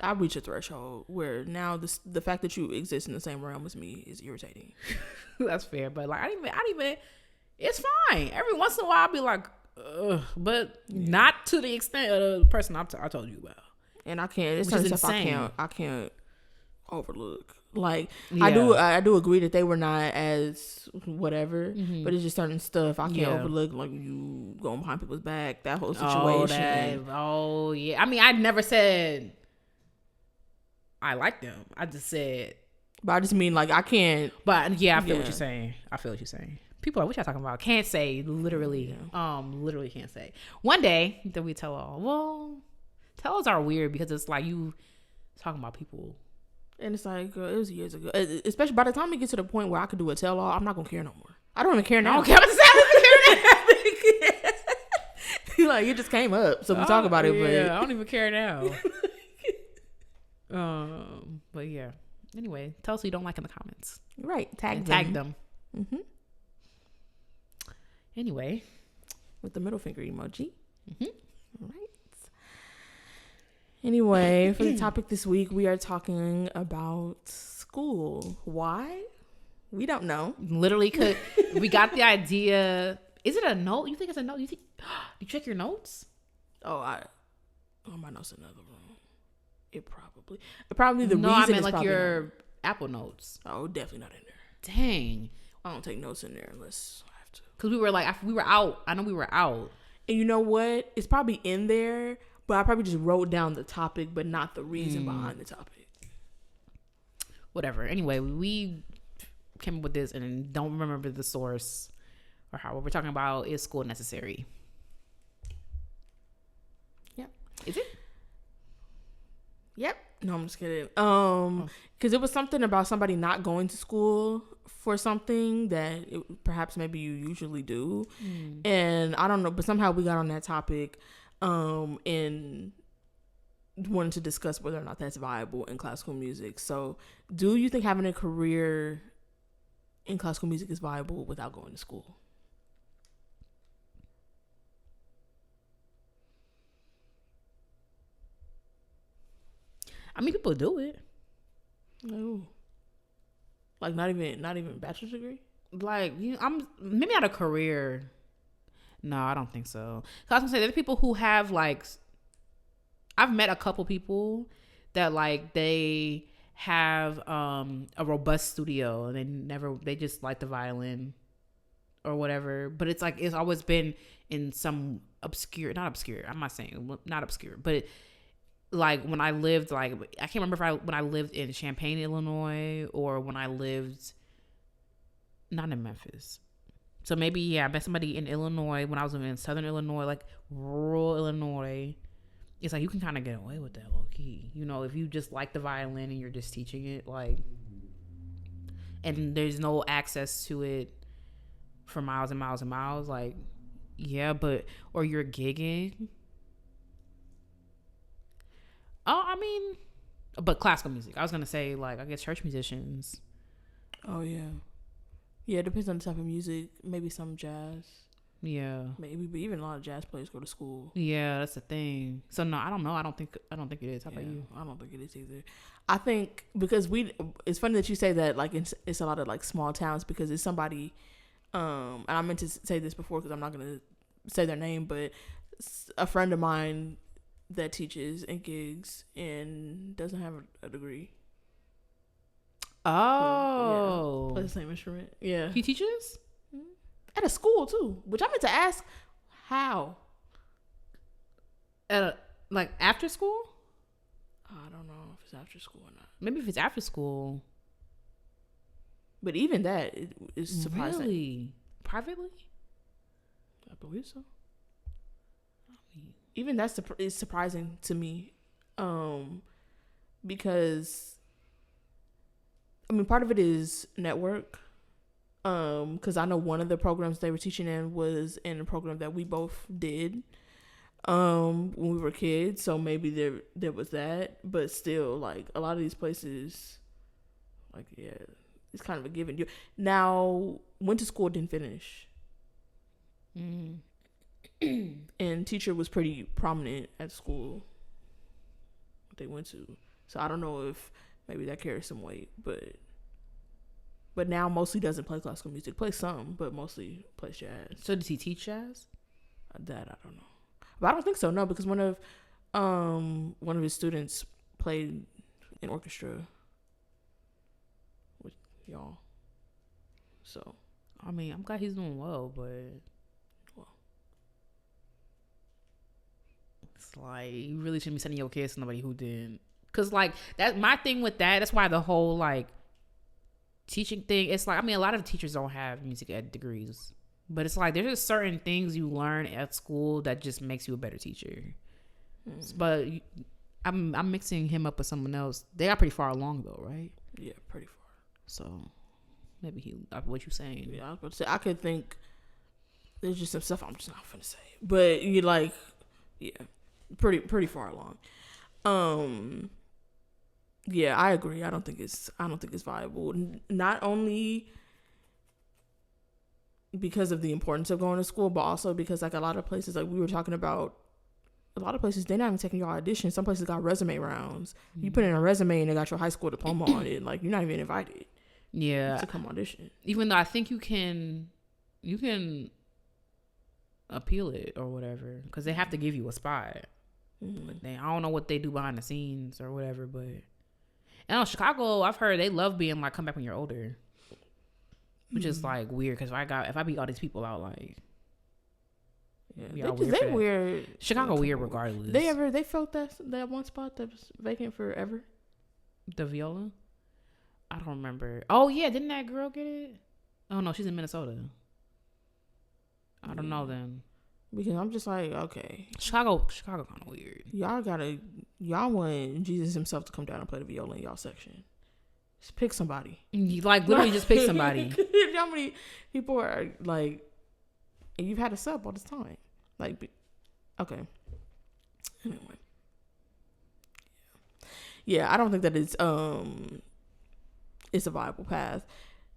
I reached a threshold where now the fact that you exist in the same realm as me is irritating. That's fair, but like I don't even. It's fine. Every once in a while, I'll be like, ugh, but not to the extent of the person I told you about. And I can't. It's certain stuff I can't overlook. Like I do agree that they were not as whatever, but it's just certain stuff I can't overlook. Like you going behind people's back, that whole situation. Oh yeah. I mean, I never said I like them. I just said. But I just mean like I can't. But yeah, I feel what you're saying. I feel what you're saying. People are, what y'all talking about? Can't say, literally. Literally can't say. One day, then we tell all. Well, tell-alls are weird because it's like you talking about people. And it's like, girl, it was years ago. Especially by the time it gets to the point where I could do a tell-all, I'm not going to care no more. I don't even care now. I don't care about the Like, it just came up. So we talk about it. But I don't even care now. But yeah. Anyway, tell us who you don't like in the comments. Right. Tag them. Mm-hmm. Anyway, with the middle finger emoji. Mm-hmm. All right. Anyway, for the topic this week, we are talking about school. Why? We don't know. Literally, could we got the idea? Is it a note? You think it's a note? You check your notes? My notes in another room. Probably the reason. I mean like your Apple Notes. Oh, definitely not in there. Dang, I don't take notes in there unless. Because we were out. I know we were out. And you know what? It's probably in there, but I probably just wrote down the topic, but not the reason behind the topic. Whatever. Anyway, we came up with this and don't remember the source or how. What we're talking about is school necessary. Yep. Is it? Yep. No, I'm just kidding. Because it was something about somebody not going to school for something that perhaps maybe you usually do. And I don't know, but somehow we got on that topic and wanted to discuss whether or not that's viable in classical music. So do you think having a career in classical music is viable without going to school? I mean, people do it. No. Like not even bachelor's degree? Like, I'm maybe not a career. No, I don't think so. I was gonna say there's people who have like, I've met a couple people that like they have a robust studio and they just like the violin or whatever. But it's like it's always been in some not obscure. I'm not saying not obscure, but like when I lived, like I can't remember when I lived in Champaign, Illinois, or when I lived not in Memphis. So maybe I met somebody in Illinois when I was in Southern Illinois, like rural Illinois. It's like you can kind of get away with that low key, if you just like the violin and you're just teaching it, like, and there's no access to it for miles and miles and miles, like, yeah, or you're gigging. Oh, I mean, but classical music. I was gonna say, like, I guess church musicians. Oh yeah, it depends on the type of music. Maybe some jazz. Yeah, maybe, but even a lot of jazz players go to school. Yeah, that's the thing. So no, I don't know. I don't think it is. How about you? I don't think it is either. I think because it's funny that you say that. Like it's a lot of like small towns because it's somebody. And I meant to say this before because I'm not gonna say their name, but a friend of mine that teaches and gigs and doesn't have a degree. Oh, yeah. Play the same instrument. Yeah, he teaches At a school too, which I meant to ask, how? Like after school? I don't know if it's after school or not. Maybe if it's after school. But even that is surprising. Really? Privately? I believe so. Even that's is surprising to me, because I mean, part of it is network. Because I know one of the programs they were teaching in was in a program that we both did when we were kids, so maybe there was that. But still, like, a lot of these places, like, yeah, it's kind of a given. You now went to school, didn't finish. And teacher was pretty prominent at school they went to, so I don't know if maybe that carries some weight, but now mostly doesn't play classical music. Plays some, but mostly plays jazz. So does he teach jazz? That I don't know, but I don't think so. No, because one of his students played in orchestra with y'all. So I mean, I'm glad he's doing well, but it's like you really shouldn't be sending your kids to somebody who didn't. Cause like that, my thing with that's why the whole like teaching thing. It's like, I mean, a lot of teachers don't have music ed degrees, but it's like there's just certain things you learn at school that just makes you a better teacher. But I'm mixing him up with someone else. They are pretty far along though, right? Yeah, pretty far. So maybe he, what you saying? Yeah, I was about to say, I could think there's just some stuff I'm just not gonna say, but you like, yeah, pretty far along. Yeah, I agree. I don't think it's viable. Not only because of the importance of going to school, but also because like a lot of places, like we were talking about, a lot of places they're not even taking your audition. Some places got resume rounds. You put in a resume and they got your high school diploma on it. Like you're not even invited. Yeah, to come audition. Even though I think you can appeal it or whatever, because they have to give you a spot. But I don't know what they do behind the scenes or whatever, but. And in Chicago, I've heard they love being like, come back when you're older, which is like weird because if I beat all these people out, like, yeah, they weird. Chicago weird regardless. They felt that one spot that was vacant forever. The viola, I don't remember. Oh yeah, didn't that girl get it? Oh no, she's in Minnesota. I don't know then. Because I'm just like, okay, Chicago kind of weird. Y'all want Jesus himself to come down and play the viola in y'all section. Just pick somebody. Like literally, just pick somebody. How many people are like, and you've had a sub all this time, like, okay. Anyway, yeah, I don't think that it's a viable path.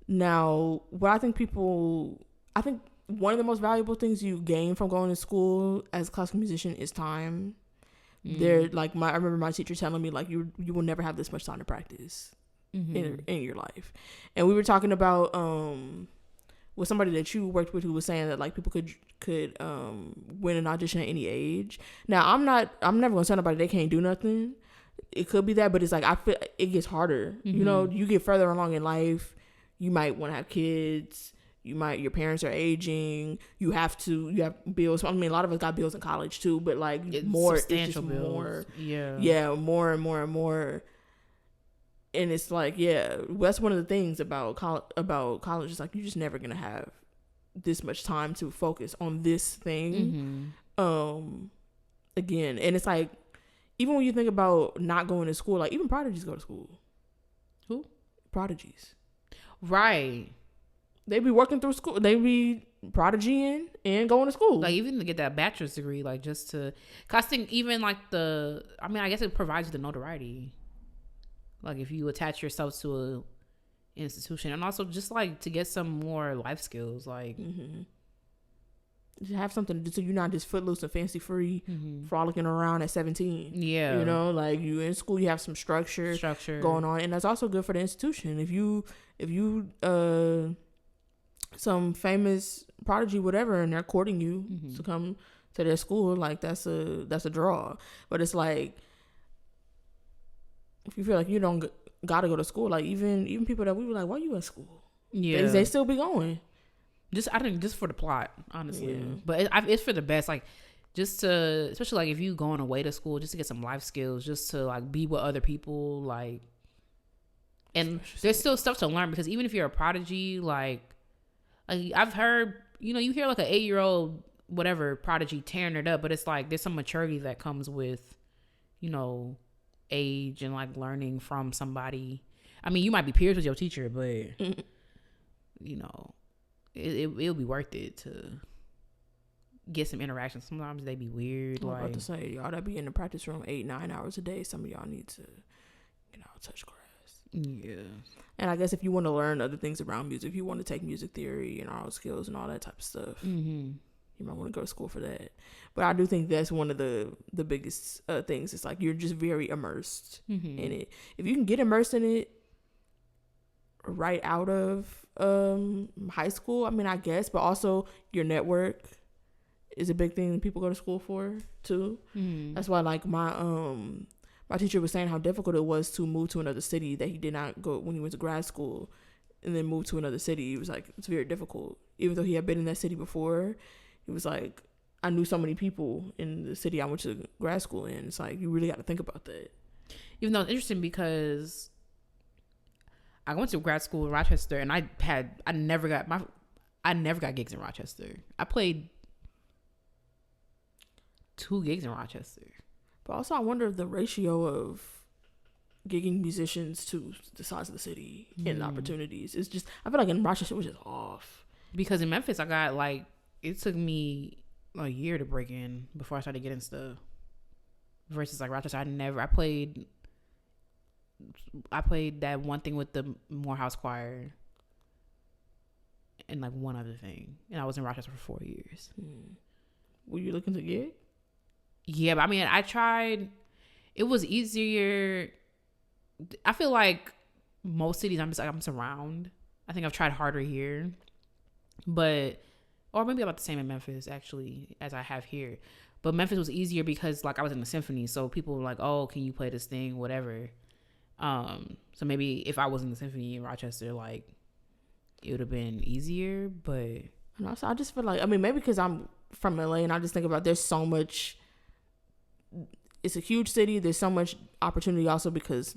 Now, what I think one of the most valuable things you gain from going to school as a classical musician is time. They're like I remember my teacher telling me like you will never have this much time to practice in your life. And we were talking about with somebody that you worked with who was saying that like people could win an audition at any age. Now I'm never gonna tell nobody they can't do nothing. It could be that, but it's like I feel it gets harder. You know, you get further along in life, you might want to have kids. Your parents are aging. You have bills. I mean, a lot of us got bills in college too, but like it's more substantial bills. More, yeah, more and more and more. And it's like, yeah, that's one of the things about college. Is like you're just never gonna have this much time to focus on this thing. Again, and it's like even when you think about not going to school, like even prodigies go to school. Who? Prodigies. Right. They be working through school. They be prodigying and going to school. Like even to get that bachelor's degree, like just to, cause I think even like I guess it provides you the notoriety. Like if you attach yourself to a institution, and also just like to get some more life skills, like to have something to do, so you're not just footloose and fancy free, frolicking around at 17. Yeah, you know, like you in school, you have some structure going on, and that's also good for the institution. If you some famous prodigy whatever and they're courting you to come to their school, like that's a draw. But it's like if you feel like you don't gotta go to school, like even people that we were like, why you at school? They still be going. I think just for the plot, honestly. Yeah. But it's for the best. Like, just to, especially like if you going away to school, just to get some life skills, just to like be with other people, like. And there's still stuff to learn, because even if you're a prodigy, like I've heard, you know, you hear like an 8-year-old whatever prodigy tearing it up, but it's like there's some maturity that comes with, you know, age and like learning from somebody. I mean, you might be peers with your teacher, but you know, it'll be worth it to get some interaction. Sometimes they be weird. I'm like about to say, y'all that be in the practice room 8-9 hours a day. Some of y'all need to, you know, touch grass. Yeah. And I guess if you want to learn other things around music, if you want to take music theory and oral skills and all that type of stuff, you might want to go to school for that. But I do think that's one of the biggest things. It's like you're just very immersed in it. If you can get immersed in it right out of high school, I mean, I guess, but also your network is a big thing people go to school for too. That's why, like, my teacher was saying how difficult it was to move to another city that he did not go when he went to grad school, and then move to another city. He was like, it's very difficult. Even though he had been in that city before, he was like, I knew so many people in the city I went to grad school in. It's like, you really got to think about that. Even though it's interesting because I went to grad school in Rochester, and I never got gigs in Rochester. I played 2 gigs in Rochester. But also, I wonder if the ratio of gigging musicians to the size of the city and the opportunities is just, I feel like in Rochester it was just off. Because in Memphis, I got like, it took me a year to break in before I started getting stuff. Versus like Rochester, I played that one thing with the Morehouse Choir and like one other thing. And I was in Rochester for 4 years. Were you looking to gig? Yeah, but I mean, I tried. It was easier. I feel like most cities, I'm just around. I think I've tried harder here, or maybe about the same in Memphis actually as I have here. But Memphis was easier because like I was in the symphony, so people were like, "Oh, can you play this thing?" Whatever. So maybe if I was in the symphony in Rochester, like it would have been easier. But and also, I just feel like, I mean, maybe because I'm from LA and I just think about there's so much. It's a huge city. There's so much opportunity also because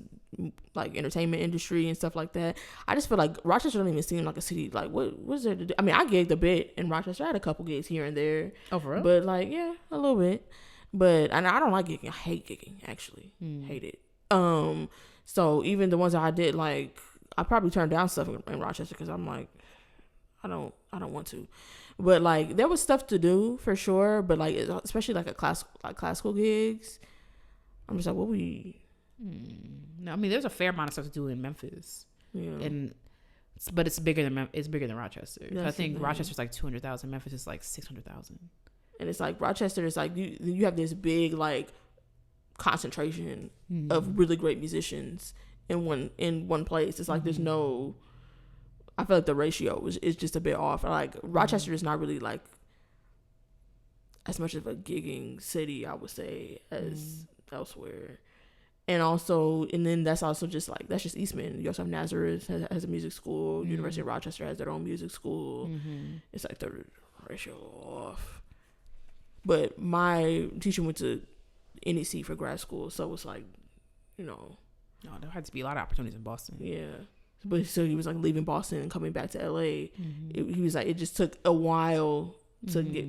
like entertainment industry and stuff like that. I just feel like Rochester don't even seem like a city. Like what's there to do? I mean, I gigged a bit in Rochester. I had a couple gigs here and there. Oh, for real? But like, yeah, a little bit. But and I don't like gigging. I hate gigging, actually. Hate it. So even the ones that I did, like, I probably turned down stuff in Rochester because I'm like, I don't want to. But like there was stuff to do for sure, but like especially like classical gigs, I'm just like, what we? No, I mean there's a fair amount of stuff to do in Memphis, but it's bigger than Rochester. I think Rochester's like 200,000, Memphis is like 600,000, and it's like Rochester is like you have this big like concentration of really great musicians in one place. It's like there's no. I feel like the ratio is just a bit off. Like Rochester is not really like as much of a gigging city, I would say, as elsewhere. And then that's also just like, that's just Eastman. You also have Nazareth has a music school. University of Rochester has their own music school. It's like the ratio off. But my teacher went to NEC for grad school, so it's like, you know. No, there had to be a lot of opportunities in Boston. Yeah. But so he was like leaving Boston and coming back to LA. He was like, it just took a while to get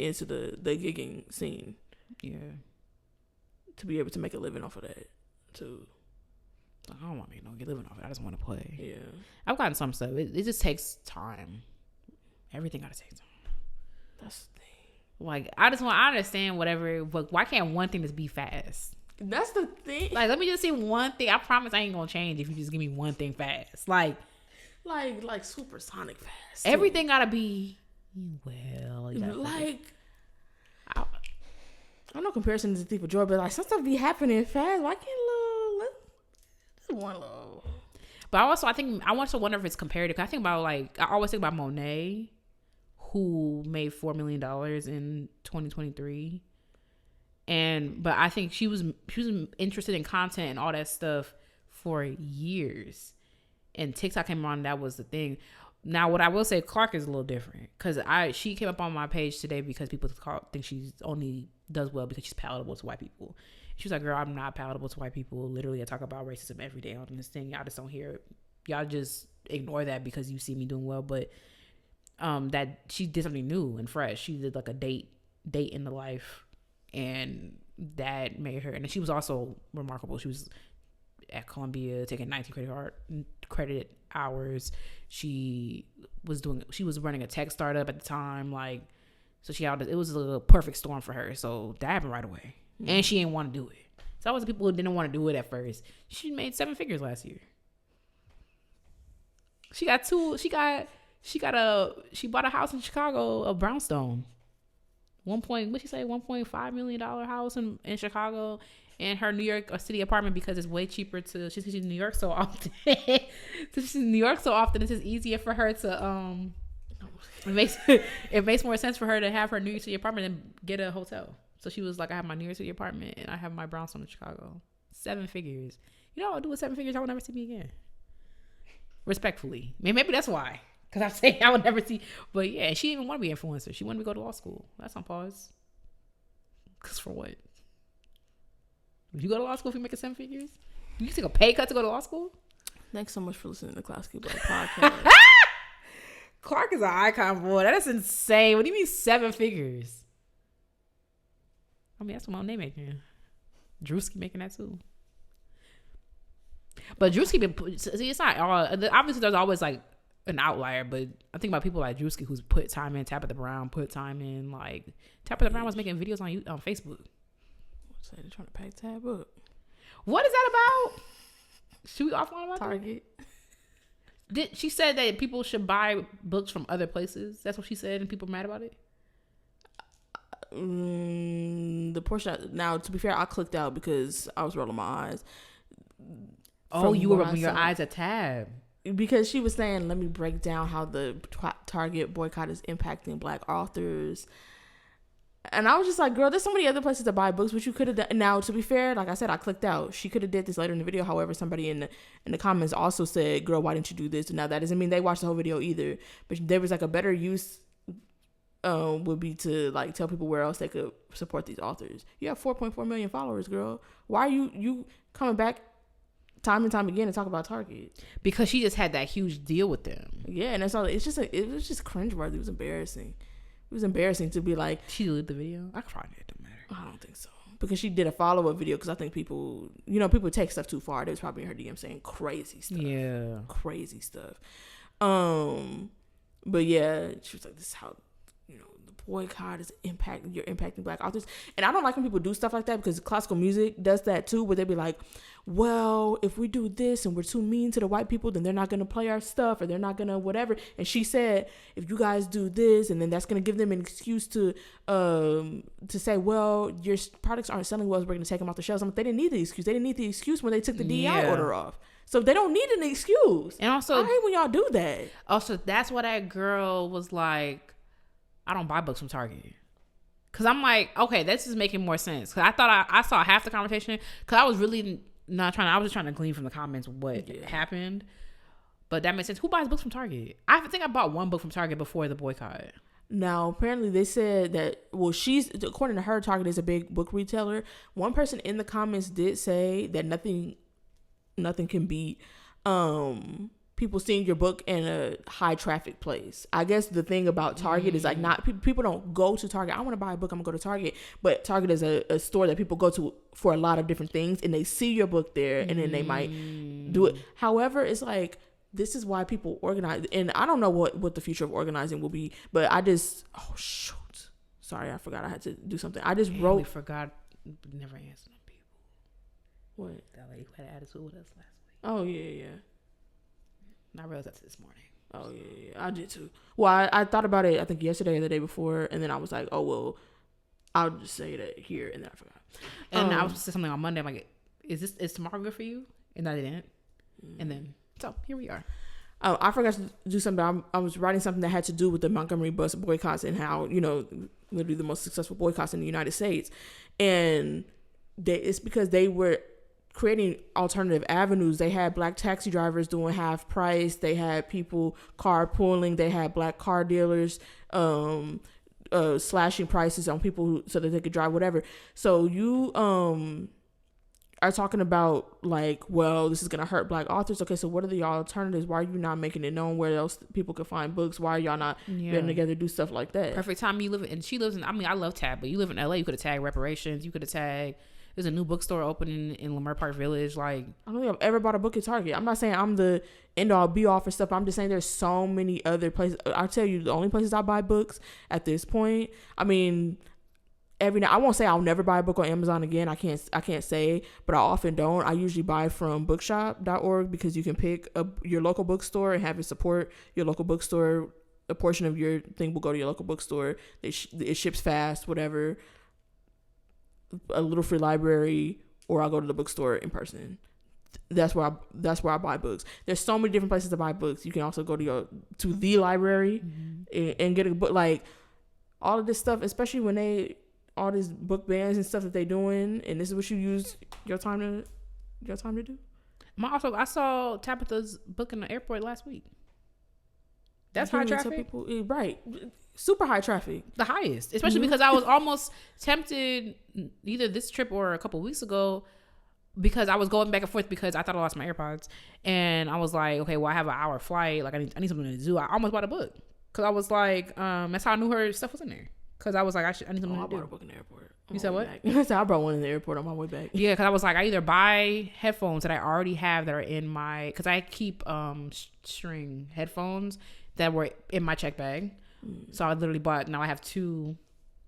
into the gigging scene. Yeah. To be able to make a living off of that too. I don't want to make no living off it. I just want to play. Yeah. I've gotten some stuff. It just takes time. Everything gotta take time. That's the thing. Like I understand whatever, but why can't one thing just be fast? That's the thing. Like, let me just see one thing. I promise I ain't gonna change if you just give me one thing fast. Like supersonic fast. Everything gotta be well. Like, I know comparison is a thief of joy, but like some stuff be happening fast. Why can't one little? But I think I also wonder if it's comparative. I think about like I always think about Monet, who made $4 million in 2023. But I think she was interested in content and all that stuff for years, and TikTok came around. That was the thing. Now, what I will say, Clark is a little different because she came up on my page today because people think she's only does well because she's palatable to white people. She was like, "Girl, I'm not palatable to white people. Literally, I talk about racism every day on this thing. Y'all just don't hear it. Y'all just ignore that because you see me doing well." But that she did something new and fresh. She did like a date in the life, and that made her. And she was also remarkable. She was at Columbia taking 19 credit hours. She was running a tech startup at the time, like, so it was a perfect storm for her. So that happened right away. And she didn't want to do it. So I was the people who didn't want to do it at first. She made 7 figures last year. She bought a house in Chicago, a brownstone. $1.5 million house in Chicago, and her New York City apartment because it's way cheaper she's in New York so often. She's in New York so often, it's just easier for her to it makes more sense for her to have her New York City apartment than get a hotel. So she was like, I have my New York City apartment and I have my brownstone in Chicago. 7 figures. You know what I'll do with 7 figures? I will never see me again. Respectfully. Maybe that's why. Because I'm saying I would never see. But yeah, she didn't even want to be an influencer. She wanted to go to law school. That's on pause. Because for what? Would you go to law school if you make 7 figures? You take a pay cut to go to law school? Thanks so much for listening to the Classic Black Podcast. Clark is an icon, boy. That is insane. What do you mean 7 figures? I mean, that's what Monet making. Drewski making that too. But Drewski see, it's not all. Obviously, there's always like an outlier, but I think about people like Drewski who's put time in. Tabitha Brown put time in. Like Tabitha Brown was making videos on Facebook. So they're trying to pack Tab up. What is that about? Should we offline about Target? She said that people should buy books from other places? That's what she said, and people are mad about it. The portion now, to be fair, I clicked out because I was rolling my eyes. Oh, you were rubbing your eyes at Tab because she was saying, "Let me break down how the Target boycott is impacting Black authors." And I was just like, girl, there's so many other places to buy books, which you could have done. Now, to be fair, like I said, I clicked out. She could have did this later in the video. However, somebody in the comments also said, girl, why didn't you do this? Now, that doesn't mean they watched the whole video either. But there was like a better use would be to like tell people where else they could support these authors. You have 4.4 million followers, girl. Why are you coming back time and time again to talk about Target? Because she just had that huge deal with them. Yeah, and that's all. It was just cringeworthy. It was embarrassing. It was embarrassing to be like, she deleted the video. I cried. It don't matter. I don't think so, because she did a follow-up video. Because I think people take stuff too far. They was probably in her DM saying crazy stuff. Yeah, crazy stuff. But yeah, she was like, this is how the boycott is impacting Black authors. And I don't like when people do stuff like that, because classical music does that too, where they be like, well, if we do this and we're too mean to the white people, then they're not going to play our stuff, or they're not going to whatever. And she said, if you guys do this, and then that's going to give them an excuse to say, well, your products aren't selling well, so we're going to take them off the shelves. They didn't need the excuse. They didn't need the excuse when they took the DEI order off. So they don't need an excuse. And also, I hate when y'all do that. Also, that's why that girl was like, I don't buy books from Target. Because I'm like, okay, this is making more sense. Because I thought I saw half the conversation. Because I was really I was just trying to glean from the comments what happened. But that makes sense. Who buys books from Target? I think I bought one book from Target before the boycott. Now, apparently they said that, well, according to her, Target is a big book retailer. One person in the comments did say that nothing can beat people seeing your book in a high traffic place. I guess the thing about Target is like, not people don't go to Target. I want to buy a book, I'm gonna go to Target. But Target is a store that people go to for a lot of different things, and they see your book there, and then they might do it. However, it's like, this is why people organize, and I don't know what the future of organizing will be. But sorry, I forgot I had to do something. I just wrote. We forgot. Never answered them people. What? That lady who had an attitude with us last week. Oh yeah. I realized that this morning. Oh, yeah, I did too. Well, I thought about it, I think yesterday or the day before, and then I was like, oh, well, I'll just say that here, and then I forgot. And I was saying something on Monday. I'm like, is tomorrow good for you? And I didn't. And then, so here we are. I forgot to do something. I was writing something that had to do with the Montgomery bus boycotts and how, literally the most successful boycotts in the United States. And it's because they were creating alternative avenues. They had black taxi drivers doing half price. They had people carpooling. They had black car dealers slashing prices on people so that they could drive whatever. So you are talking about like, well, this is gonna hurt black authors. Okay, so what are the alternatives? Why are you not making it known where else people could find books? Why are y'all not getting together to do stuff like that? Perfect time. You live in, and she lives in, I mean, I love Tab, but you live in LA. You could have tagged reparations. You could have tagged, there's a new bookstore opening in Lamar Park Village. Like, I don't think I've ever bought a book at Target. I'm not saying I'm the end all be all for stuff. I'm just saying there's so many other places. I'll tell you, the only places I buy books at this point, I mean, every now, I won't say I'll never buy a book on Amazon again. I can't say, but I often don't. I usually buy from bookshop.org because you can pick your local bookstore and have it support your local bookstore. A portion of your thing will go to your local bookstore. It ships fast, whatever. A little free library, or I'll go to the bookstore in person. That's where I buy books. There's so many different places to buy books. You can also go to the library and get a book. Like, all of this stuff, especially when all these book bans and stuff that they doing, and this is what you use your time to do. I saw Tabitha's book in the airport last week. That's high traffic, right? Super high traffic, the highest, especially because I was almost tempted either this trip or a couple of weeks ago, because I was going back and forth because I thought I lost my AirPods, and I was like, okay, well, I have an hour flight, like I need something to do. I almost bought a book because I was like, that's how I knew her stuff was in there. Because I was like, I need something to do. I bought a book in the airport. You said what? I said I brought one in the airport on my way back. Yeah, because I was like, I either buy headphones that I already have that are in my, because I keep string headphones that were in my check bag. So I literally bought, now I have 2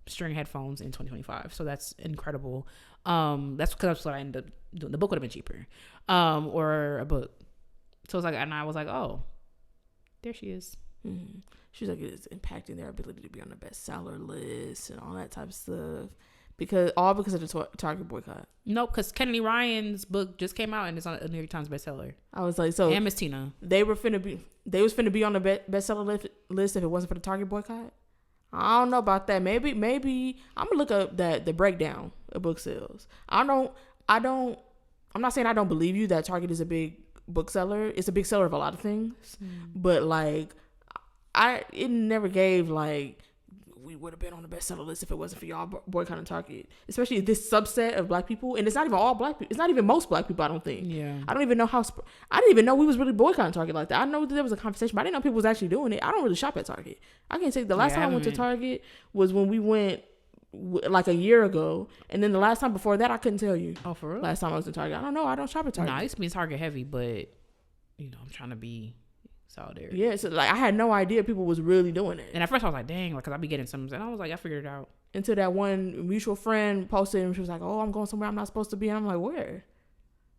string headphones in 2025. So that's incredible. That's because that's what I ended up doing. The book would have been cheaper, or a book. So it's like, and I was like, oh, there she is. Mm-hmm. She's like, it's impacting their ability to be on the bestseller list and all that type of stuff, because of the Target boycott. Nope, because Kennedy Ryan's book just came out and it's on a New York Times bestseller. I was like, so, and Miss Tina, they was finna be on the bestseller list if it wasn't for the Target boycott. I don't know about that. Maybe I'm gonna look up the breakdown of book sales. I'm not saying I don't believe you that Target is a big bookseller. It's a big seller of a lot of things, but like, it never gave like, we would have been on the bestseller list if it wasn't for y'all boycotting Target, especially this subset of black people. And it's not even all black people. It's not even most black people, I don't think. Yeah. I don't even know I didn't even know we was really boycotting Target like that. I know that there was a conversation, but I didn't know people was actually doing it. I don't really shop at Target. I can't say the last time I went to Target was when we went like a year ago. And then the last time before that, I couldn't tell you. Oh, for real? Last time I was in Target. I don't know. I don't shop at Target. Nah, it's been Target heavy, but I'm trying to be solidarity. Yeah, so like I had no idea people was really doing it. And at first I was like, dang, like, cause I be getting some, and I was like, I figured it out. Until that one mutual friend posted, and she was like, "Oh, I'm going somewhere I'm not supposed to be." And I'm like, "Where?"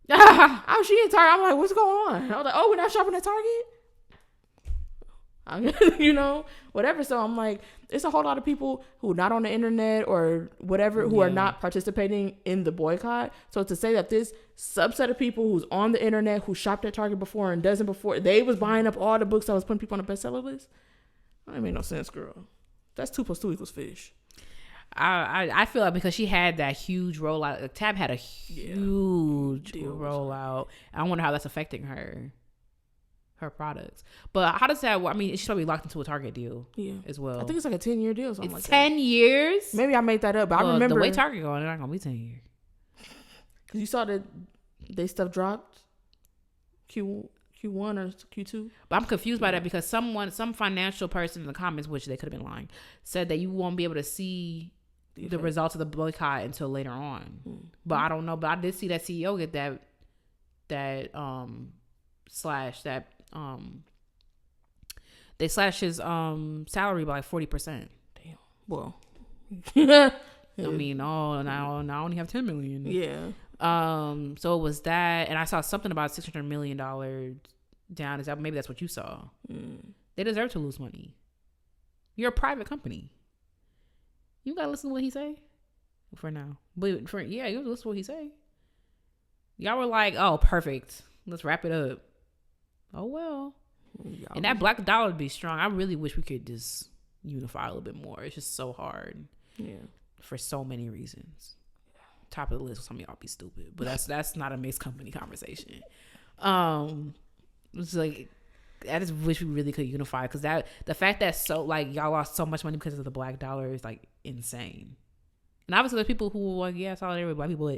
Oh, she in Target. I'm like, "What's going on?" I was like, "Oh, we're not shopping at Target." Whatever. So I'm like, it's a whole lot of people who are not on the internet or whatever, who are not participating in the boycott. So to say that this subset of people who's on the internet, who shopped at Target before and doesn't before, they was buying up all the books that was putting people on the bestseller list, that ain't make no sense, girl. That's 2 + 2 = fish. I feel like because she had that huge rollout, like, Tab had a huge rollout. I wonder how that's affecting her products. But how does that work? I mean, she's probably locked into a Target deal as well. I think it's like a 10-year deal. Something it's like 10 years? Maybe I made that up, but I remember. The way Target going, they're not going to be 10 years. Because you saw that they stuff dropped Q1 or Q2. But I'm confused by that because some financial person in the comments, which they could have been lying, said that you won't be able to see the results of the boycott until later on. But I don't know. But I did see that CEO get they slashed his salary by like 40%. Damn. Well, I mean, now I only have 10 million. Yeah. So it was that, and I saw something about $600 million down. Is that maybe that's what you saw? They deserve to lose money. You're a private company. You gotta listen to what he say. For now, but you listen to what he say. Y'all were like, oh, perfect. Let's wrap it up. Oh well. And that black dollar would be strong. I really wish we could just unify a little bit more. It's just so hard. Yeah. For so many reasons. top of the list. Some of y'all be stupid, but that's not a mixed company conversation. It's like I just wish we really could unify, because that the fact that so like y'all lost so much money because of the black dollar is like insane. And obviously there's people who like solidarity with black people.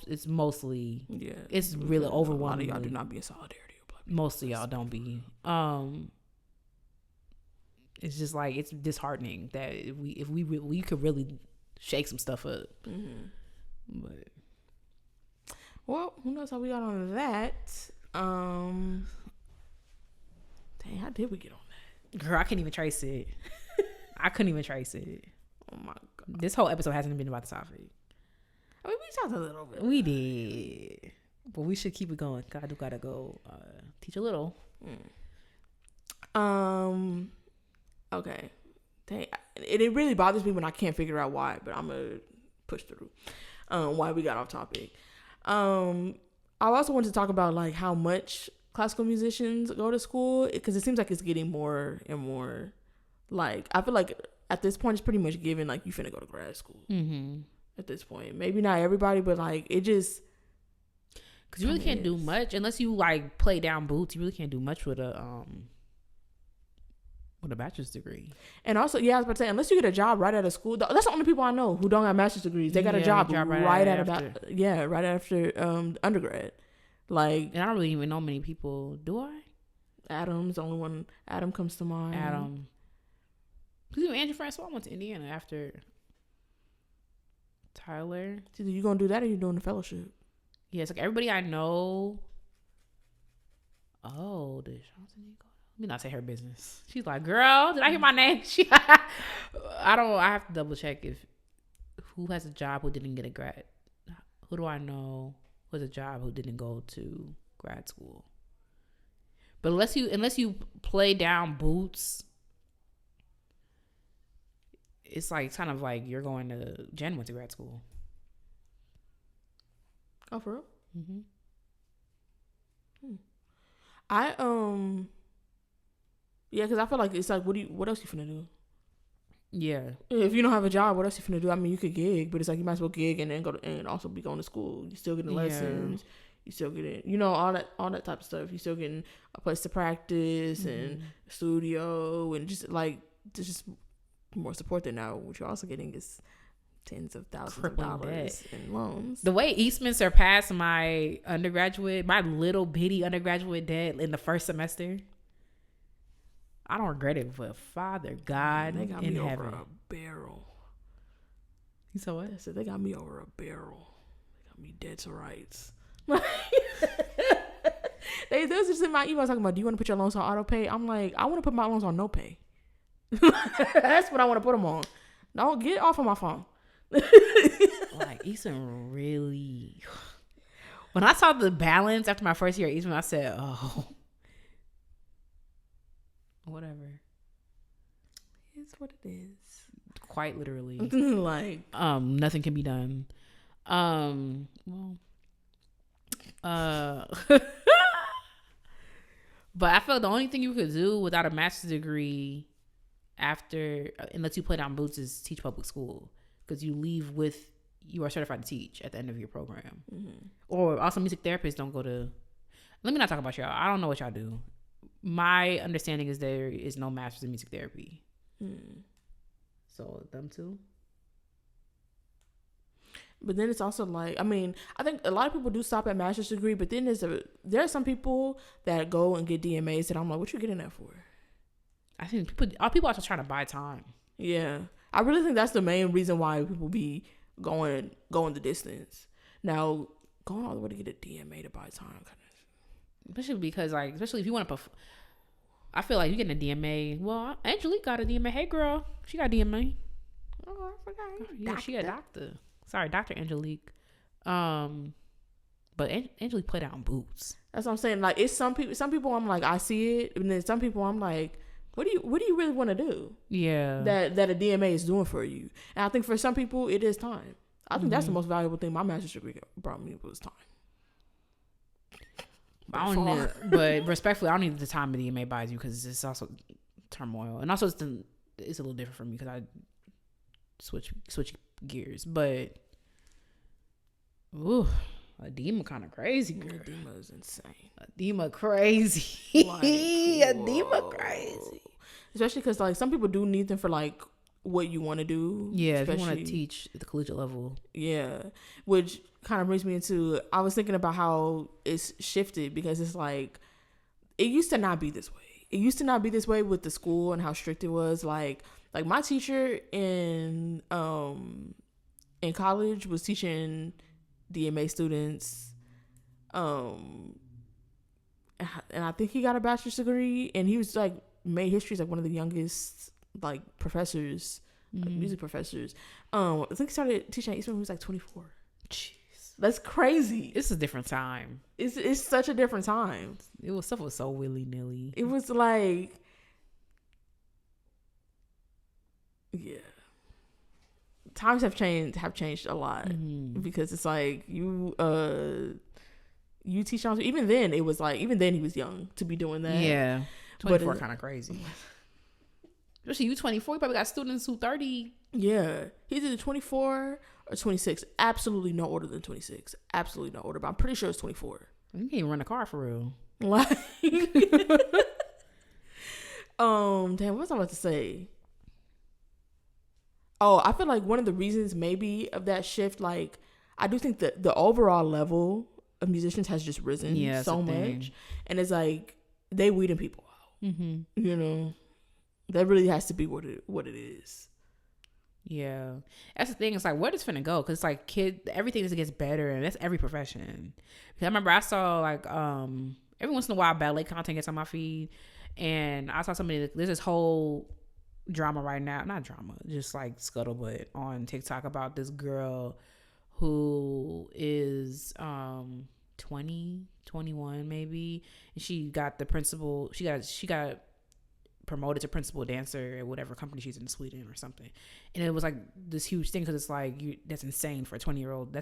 It's mostly it's really overwhelming. A lot of y'all do not be in solidarity with black people. Most of y'all don't be. It's just like it's disheartening that if we could really shake some stuff up. But well, who knows how we got on that? Dang, how did we get on that? Girl, I can't even trace it. I couldn't even trace it. Oh my god, this whole episode hasn't been about the topic. I mean, we talked a little bit. We did, but we should keep it going. I do gotta go teach a little. Okay. Dang, it really bothers me when I can't figure out why, but I'm gonna push through. Why we got off topic. I also wanted to talk about like how much classical musicians go to school, because it seems like it's getting more and more. Like I feel like at this point it's pretty much given like you finna go to grad school. At this point, maybe not everybody, but like it just, because you really can't do much unless you like play down boots. You really can't do much with a bachelor's degree. And also, I was about to say, unless you get a job right out of school, that's the only people I know who don't have master's degrees. They got a job right after undergrad. Like, and I don't really even know many people. Do I? Adam's the only one. Adam comes to mind. Adam. Because even Andrew Francois went to Indiana after Tyler. It's either you gonna do that or you doing the fellowship. Yeah, it's like everybody I know. Oh, did Johnson go? Let me not say her business. She's like, girl, did I hear my name? I have to double check if who has a job who didn't get a grad. Who do I know who has a job who didn't go to grad school? But unless you play down boots, it's like kind of like you're going to Jen went to grad school. Oh, for real? Yeah, because I feel like it's like, what else you finna do? Yeah. If you don't have a job, what else you finna do? I mean, you could gig, but it's like you might as well gig and then and also be going to school. You still getting lessons. You still getting, all that type of stuff. You still getting a place to practice and a studio and just like just more support there now. What you're also getting is tens of thousands of dollars in loans. The way Eastman surpassed my little bitty undergraduate debt in the first semester, I don't regret it, but Father God in heaven. They got me over a barrel. You saw what? I said they got me over a barrel. They got me dead to rights. They was just in my email talking about, do you want to put your loans on auto pay? I'm like, I want to put my loans on no pay. That's what I want to put them on. No, get off of my phone. Like Eastman really. When I saw the balance after my first year at Eastman, I said, oh. Whatever. It's what it is. Quite literally. Like nothing can be done. But I feel the only thing you could do without a master's degree after, unless you play down boots, is teach public school, because you are certified to teach at the end of your program. Or also music therapists don't go to. Let me not talk about y'all. I don't know what y'all do. My understanding is there is no master's in music therapy. So them too. But then it's also like, I mean, I think a lot of people do stop at master's degree, but then there are some people that go and get DMAs that I'm like, what you getting that for? I think people are just trying to buy time. Yeah. I really think that's the main reason why people be going the distance. Now, going all the way to get a DMA to buy time, especially because, like, especially if you want to, I feel like you getting a DMA. Well, Angelique got a DMA. Hey, girl, she got a DMA. Oh, I forgot. Yeah, she a doctor. Sorry, Dr. Angelique. But Angelique played down boots. That's what I'm saying. Like, it's some people I'm like, I see it, and then some people I'm like, what do you really want to do? Yeah. That a DMA is doing for you. And I think for some people it is time. I think that's the most valuable thing my master's degree brought me was time. But respectfully, I don't need the time the DMA buys you, because it's also turmoil, and also it's a little different for me because I switch gears. But Ooh, Adema kind of crazy, girl. Adema is insane. Adema crazy. Like, Adema crazy. Especially because like some people do need them for like what you want to do. Yeah, if you want to teach at the collegiate level. Yeah, which kind of brings me into, I was thinking about how it's shifted, because it's like, it used to not be this way. It used to not be this way with the school and how strict it was. Like my teacher in college was teaching DMA students, and I think he got a bachelor's degree, and he was like made history as like one of the youngest like professors, like music professors. I think he started teaching at Eastman when he was like 24. Jeez, that's crazy. It's a different time. It's such a different time. Stuff was so willy nilly. It was like, yeah, times have changed a lot, because it's like you teach on, even then he was young to be doing that. Yeah, 24 kind of crazy. Especially you 24, you probably got students who 30. Yeah, he's either 24 or 26. Absolutely no older than 26. Absolutely no older, but I'm pretty sure it's 24. You can't even run a car for real. Like, damn, what was I about to say? Oh, I feel like one of the reasons maybe of that shift, like, I do think that the overall level of musicians has just risen so much, and it's like they weeding people out. You know, that really has to be what it is. Yeah, that's the thing. It's like, where does finna go? Because it's like everything just gets better, and that's every profession. Because I remember I saw like every once in a while ballet content gets on my feed, and I saw there's this whole drama right now, not drama, just like scuttlebutt on TikTok about this girl who is 20, 21 maybe, and she got promoted to principal dancer at whatever company she's in Sweden or something. And it was like this huge thing, because it's like, that's insane for a 20-year-old.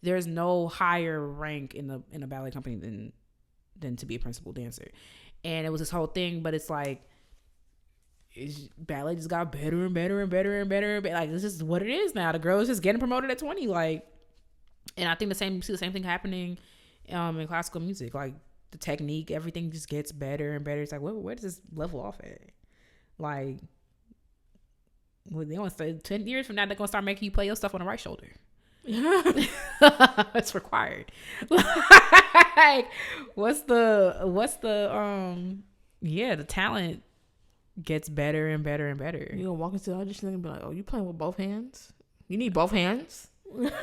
There's no higher rank in a ballet company than to be a principal dancer. And it was this whole thing, but it's like, ballet just got better and better and better and better. Like, this is what it is now. The girl is just getting promoted at 20. Like, and I think you see the same thing happening in classical music. Like, the technique, everything just gets better and better. It's like, where does this level off at? Like, well, they want to say 10 years from now, they're going to start making you play your stuff on the right shoulder. It's required. Like, what's the the talent gets better and better and better. You're gonna walk into the audition and be like, oh, you playing with both hands? You need both hands? Like,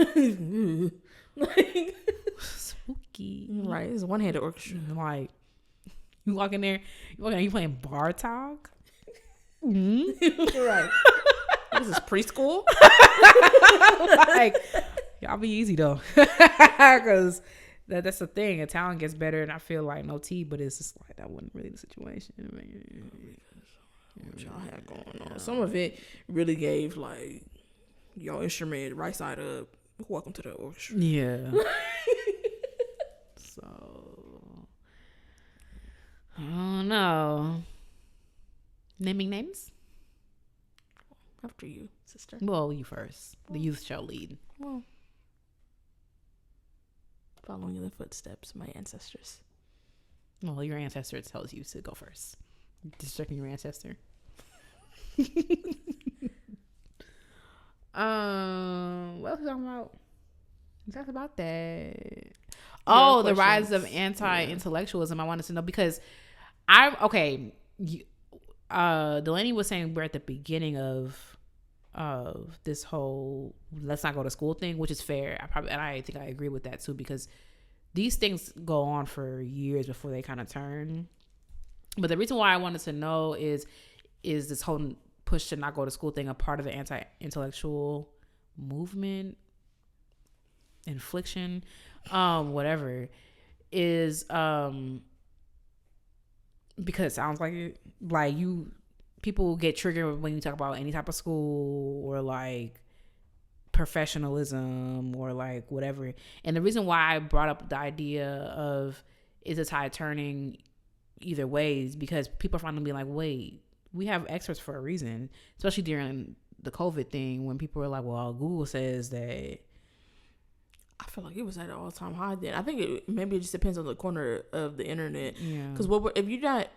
spooky. Right, it's a one-handed orchestra. Like, you walk in there, you playing Bartok? Right. This is preschool. Like, y'all be easy though, because that's the thing. A talent gets better, and I feel like no tea, but it's just like that wasn't really the situation. What y'all had going on? Some of it really gave like, your instrument right side up. Welcome to the orchestra. Yeah. So I don't know. Naming names? After you, sister. Well, you first. The youth shall lead. Well, following in the footsteps of my ancestors. Well, your ancestor tells you to go first. Just checking your ancestor. What else are we talking about? We talked about that. Oh, the rise of anti-intellectualism. I wanted to know because Dalanie was saying we're at the beginning of this whole let's not go to school thing, which is fair. I think I agree with that too, because these things go on for years before they kind of turn. But the reason why I wanted to know is this whole push to not go to school thing a part of the anti-intellectual movement, infliction, whatever, is because it sounds like it, like people get triggered when you talk about any type of school or like professionalism or like whatever. And the reason why I brought up the idea of is the tide turning either ways, because people are finally being like, wait, we have experts for a reason, especially during the COVID thing when people were like, well, Google says that. I feel like it was at an all-time high then. I think maybe it just depends on the corner of the internet. Yeah. Because if you're not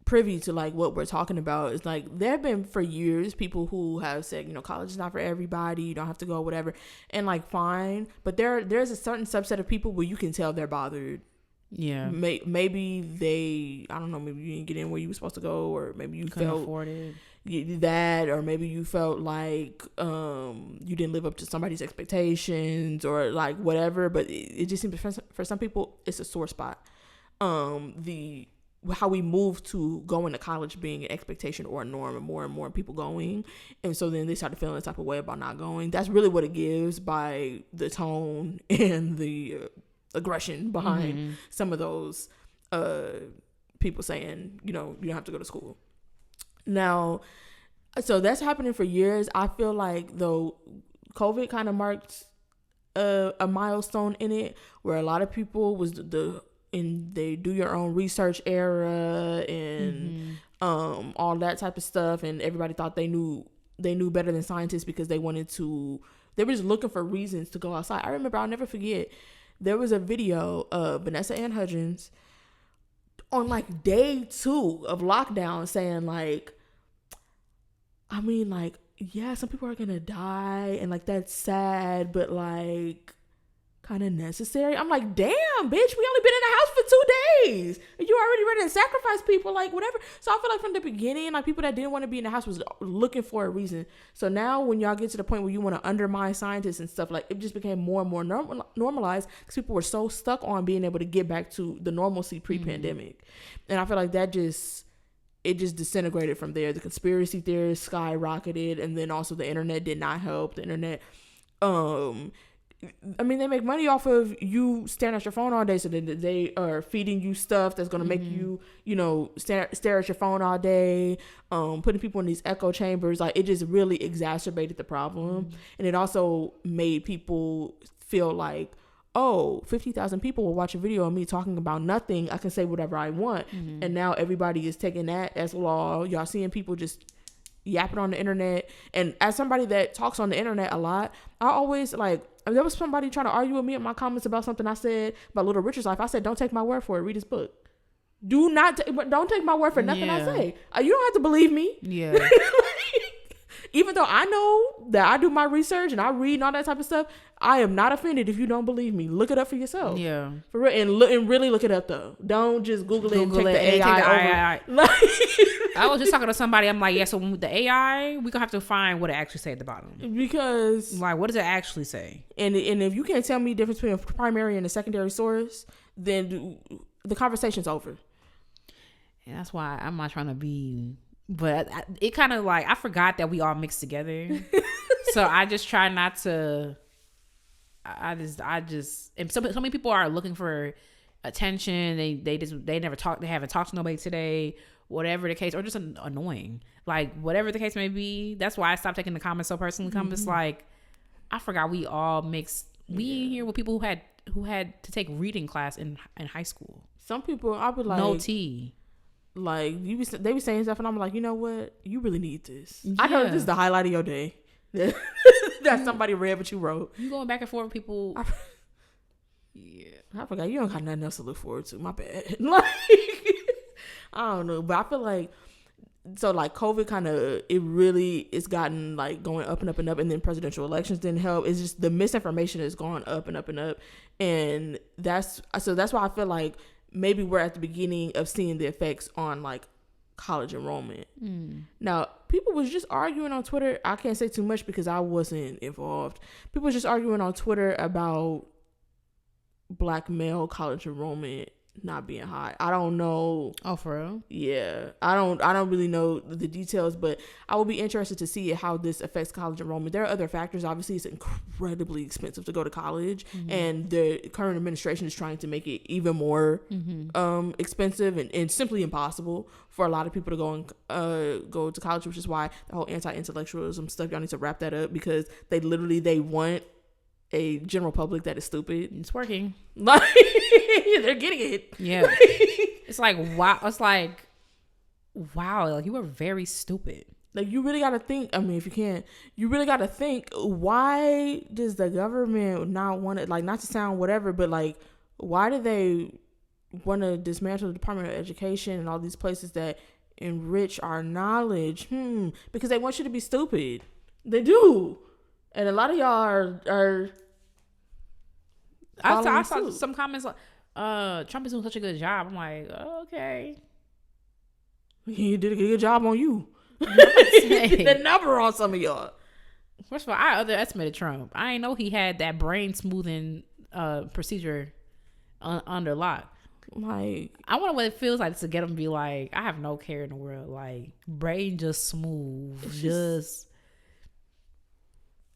privy to like what we're talking about, it's like there have been for years people who have said, you know, college is not for everybody. You don't have to go, whatever. And like, fine. But there's a certain subset of people where you can tell they're bothered. Yeah. Maybe they, I don't know, maybe you didn't get in where you were supposed to go, or maybe you couldn't felt afford it. That, or maybe you felt like you didn't live up to somebody's expectations, or like whatever. But it just seems for some people it's a sore spot. How we move to going to college being an expectation or a norm, and more people going, and so then they start to feel the type of way about not going. That's really what it gives by the tone and the aggression behind some of those people saying, you know, you don't have to go to school. Now, so that's happening for years. I feel like though COVID kind of marked a milestone in it, where a lot of people was they do your own research era and all that type of stuff, and everybody thought they knew better than scientists because they were just looking for reasons to go outside. I remember, I'll never forget, there was a video of Vanessa Ann Hudgens on like day 2 of lockdown saying like, I mean, like, yeah, some people are gonna die and like that's sad, but like kind of necessary. I'm like, damn, bitch, we only been in the house for 2 days. You already ready to sacrifice people, like whatever. So I feel like from the beginning, like people that didn't want to be in the house was looking for a reason. So now when y'all get to the point where you want to undermine scientists and stuff, like it just became more and more normalized because people were so stuck on being able to get back to the normalcy pre-pandemic. And I feel like it just disintegrated from there. The conspiracy theories skyrocketed, and then also the internet did not help. The internet, I mean, they make money off of you staring at your phone all day, so they are feeding you stuff that's going to make you, you know, stare at your phone all day, putting people in these echo chambers. Like, it just really exacerbated the problem. And it also made people feel like, oh, 50,000 people will watch a video of me talking about nothing. I can say whatever I want. And now everybody is taking that as law. Y'all seeing people just yapping on the internet. And as somebody that talks on the internet a lot, I always like, if there was somebody trying to argue with me in my comments about something I said about Little Richard's life, I said, don't take my word for it. Read his book. Don't take my word for nothing I say. You don't have to believe me. Yeah. Even though I know that I do my research and I read and all that type of stuff, I am not offended if you don't believe me. Look it up for yourself. Yeah. For real. And really look it up, though. Don't just Google it and take the AI over. I was just talking to somebody. I'm like, yeah, so with the AI, we're going to have to find what it actually say at the bottom. Because... like, what does it actually say? And if you can't tell me the difference between a primary and a secondary source, then the conversation's over. And that's why I'm not trying to be... but it kind of like, I forgot that we all mixed together. So I just try not to... I just... and so many people are looking for attention. They haven't talked to nobody today. Whatever the case, or just annoying, like whatever the case may be. That's why I stopped taking the comments so personally. Comments like, I forgot we all mixed. We in here with people who had to take reading class in high school. Some people, I would like no tea. Like they be saying stuff, and I'm like, you know what? You really need this. Yeah. I know this is the highlight of your day. That somebody read what you wrote. You going back and forth with people. Yeah, I forgot. You don't got nothing else to look forward to. My bad. Like. I don't know, but I feel like, so like COVID kind of, it's gotten like going up and up and up, and then presidential elections didn't help. It's just the misinformation is going up and up and up, and that's why I feel like maybe we're at the beginning of seeing the effects on like college enrollment. Now, people was just arguing on Twitter. I can't say too much because I wasn't involved. People was just arguing on Twitter about Black male college enrollment not being high. I don't know. Oh, for real? Yeah. I don't really know the details, but I will be interested to see how this affects college enrollment. There are other factors. Obviously, it's incredibly expensive to go to college, and the current administration is trying to make it even more expensive and simply impossible for a lot of people to go to college, which is why the whole anti-intellectualism stuff, y'all need to wrap that up, because they want a general public that is stupid. It's working. Like, they're getting it. Yeah. It's like, wow. It's like, wow. Like, you are very stupid. Like, you really got to think, I mean, if you can, you really got to think, why does the government not want it, like, not to sound whatever, but, like, why do they want to dismantle the Department of Education and all these places that enrich our knowledge? Because they want you to be stupid. They do. And a lot of y'all are I saw some comments like, Trump is doing such a good job. I'm like, okay. He did a good job on you. The number on some of y'all. First of all, I underestimated Trump. I didn't know he had that brain smoothing procedure under lock. Like, I wonder what it feels like to get him to be like, I have no care in the world. Like, brain just smooth.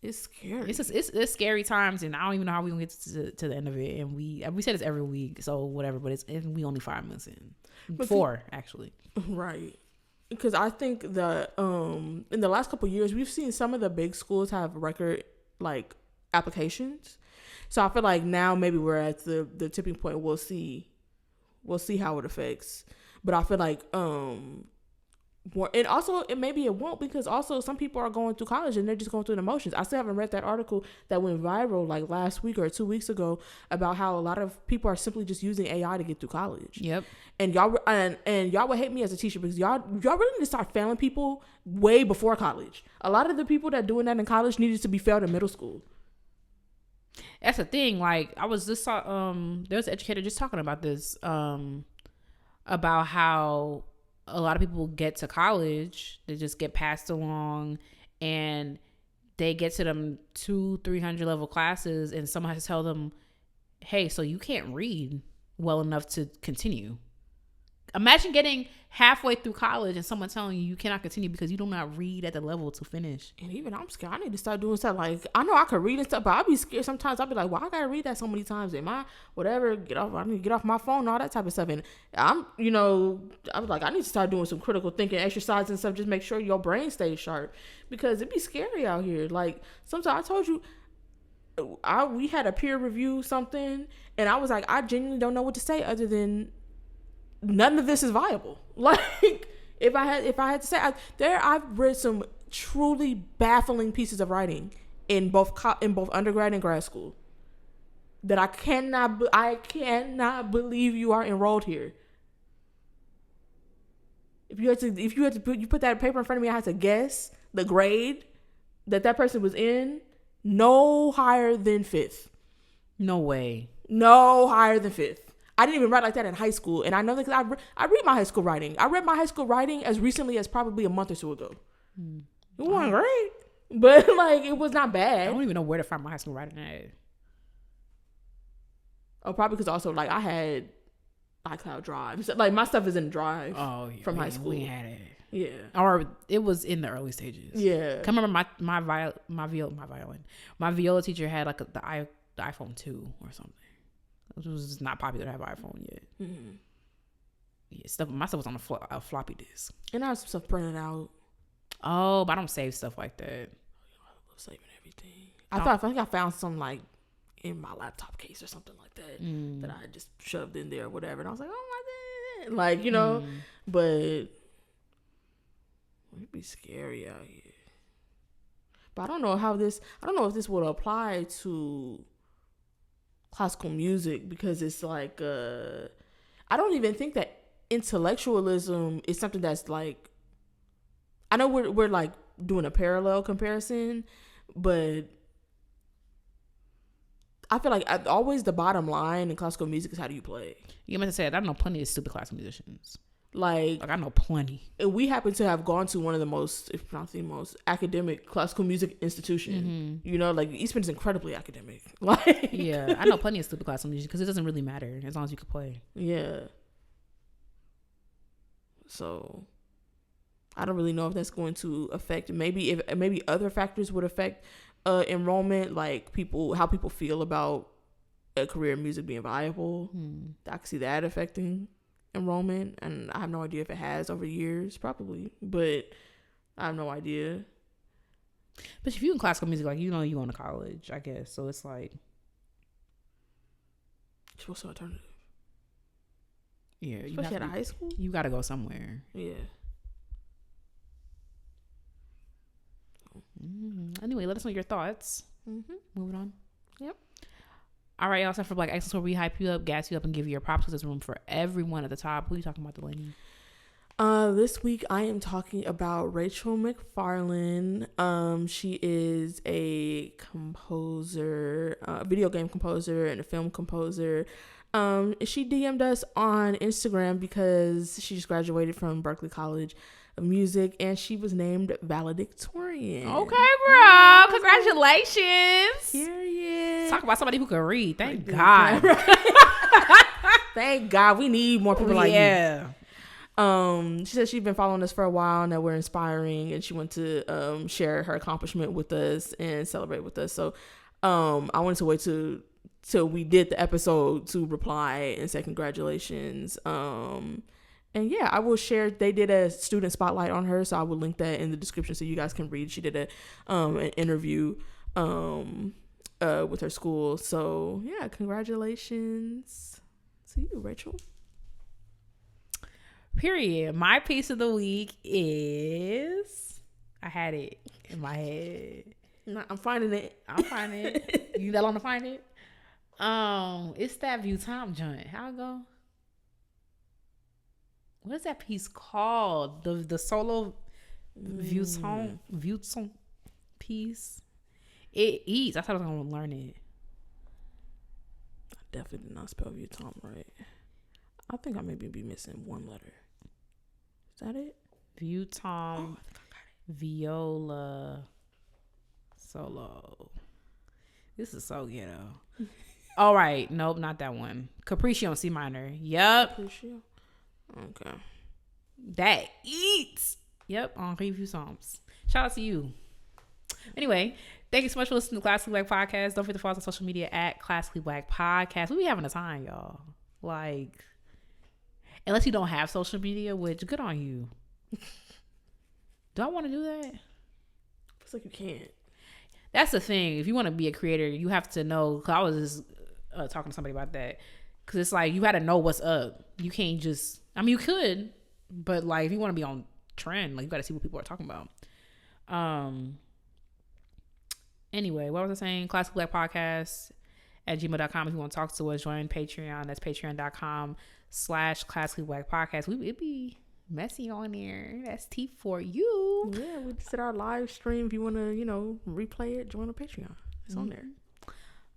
It's scary. It's scary times, and I don't even know how we gonna get to the end of it. And we say this every week, so whatever. But we only 5 months in, but 4 actually. Right. Because I think that in the last couple of years, we've seen some of the big schools have record like applications. So I feel like now maybe we're at the tipping point. We'll see how it affects. But I feel like and also maybe it won't, because also some people are going through college and they're just going through the emotions. I still haven't read that article that went viral like last week or 2 weeks ago about how a lot of people are simply just using AI to get through college. Yep. And y'all would hate me as a teacher because y'all really need to start failing people way before college. A lot of the people that doing that in college needed to be failed in middle school. That's the thing. Like, I was just saw there was an educator just talking about this about how a lot of people get to college, they just get passed along, and they get to them 200-300 level classes, and someone has to tell them, hey, so you can't read well enough to continue. Imagine getting halfway through college and someone telling you cannot continue because you do not read at the level to finish. And even I'm scared. I need to start doing stuff. Like, I know I could read and stuff, but I'll be scared sometimes. I'll be like, well, I gotta read that so many times. Am I whatever? I need to get off my phone, all that type of stuff. And I was like, I need to start doing some critical thinking exercise and stuff. Just make sure your brain stays sharp, because it'd be scary out here. Like, sometimes I told you, we had a peer review something, and I was like, I genuinely don't know what to say other than none of this is viable. Like, if I had to say, I've read some truly baffling pieces of writing in both undergrad and grad school that I cannot believe you are enrolled here. If you had to put that paper in front of me, I had to guess the grade that person was in. No higher than 5th. No way. No higher than 5th. I didn't even write like that in high school. And I know that because I read my high school writing. I read my high school writing as recently as probably a month or 2 ago. It wasn't great, but like, it was not bad. I don't even know where to find my high school writing at. Oh, probably because also, like, I had iCloud Drive. So, like, my stuff is in Drive from high school. We had it. Yeah. Or it was in the early stages. Yeah. I remember my viola teacher had like the iPhone 2 or something. It was not popular to have an iPhone yet. Mm-hmm. Yeah, my stuff was on a floppy disk. And I have some stuff printed out. Oh, but I don't save stuff like that. I love saving everything. I think I found some like in my laptop case or something like that that I just shoved in there or whatever. And I was like, oh my God. Like, but it'd be scary out here. But I don't know if this would apply to classical music, because it's like I don't even think that intellectualism is something that's like, I know we're like doing a parallel comparison, but I feel like always the bottom line in classical music is how do you play. You meant to say, I know plenty of stupid classical musicians. Like I know plenty. And we happen to have gone to one of the most, if not the most, academic classical music institution. Mm-hmm. Like Eastman is incredibly academic. Like, yeah, I know plenty of stupid classical music because it doesn't really matter as long as you can play. Yeah. So I don't really know if that's going to affect. Maybe other factors would affect enrollment, like how people feel about a career in music being viable. I can see that affecting enrollment, and I have no idea if it has over years, probably, but I have no idea. But if you in classical music, like, you going to college, I guess, so it's like, what's the alternative? Yeah, especially at high school, you got to go somewhere. Yeah. Anyway, let us know your thoughts. Moving on. Yep. All right, y'all. Time for Black Excellence, where we hype you up, gas you up, and give you your props. There's room for everyone at the top. Who are you talking about, Dalanie? This week I am talking about Rachel McFarlane. She is a composer, a video game composer, and a film composer. She DM'd us on Instagram because she just graduated from Berklee College of Music, and she was named valedictorian. Okay, bro. Congratulations. Period. Talk about somebody who can read. Thank God. Thank God. We need more people like you. Yeah. She said she'd been following us for a while and that we're inspiring, and she wanted to share her accomplishment with us and celebrate with us. So I wanted to wait till we did the episode to reply and say congratulations. And yeah, I will share. They did a student spotlight on her, so I will link that in the description so you guys can read. She did an interview with her school. So yeah, congratulations to you, Rachel. Period. My piece of the week is, I had it in my head. No, I'm finding it. You that long to find it? It's that Vieuxtemps joint. How it go? What is that piece called? The solo Vieuxtemps piece. It eats. I thought I was gonna learn it. I definitely did not spell Vieuxtemps right. I think I maybe be missing one letter. Is that it? Vieuxtemps, viola, solo. This is so ghetto. All right, nope, not that one. Capriccio in C minor. Yep. Capriccio. Okay. That eats. Yep, Henri Vieuxtemps. Shout out to you. Anyway, thank you so much for listening to Classically Black Podcast. Don't forget to follow us on social media at Classically Black Podcast. We be having a time, y'all. Like, unless you don't have social media, which good on you. Do I want to do that? It's like you can't. That's the thing. If you want to be a creator, you have to know. Cause I was just talking to somebody about that. Because it's like you got to know what's up. You can't just. I mean, you could, but like if you want to be on trend, like you got to see what people are talking about. Anyway, what was I saying? Classic Black Podcast at gmail.com. If you want to talk to us, join Patreon. That's patreon.com/Classically Black Podcast. It'd be messy on there. That's tea for you. Yeah, we just did our live stream. If you want to, replay it, join the Patreon. It's on there.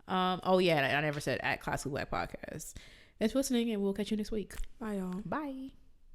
Oh yeah, I never said at Classically Black Podcast. Thanks for listening, and we'll catch you next week. Bye, y'all. Bye.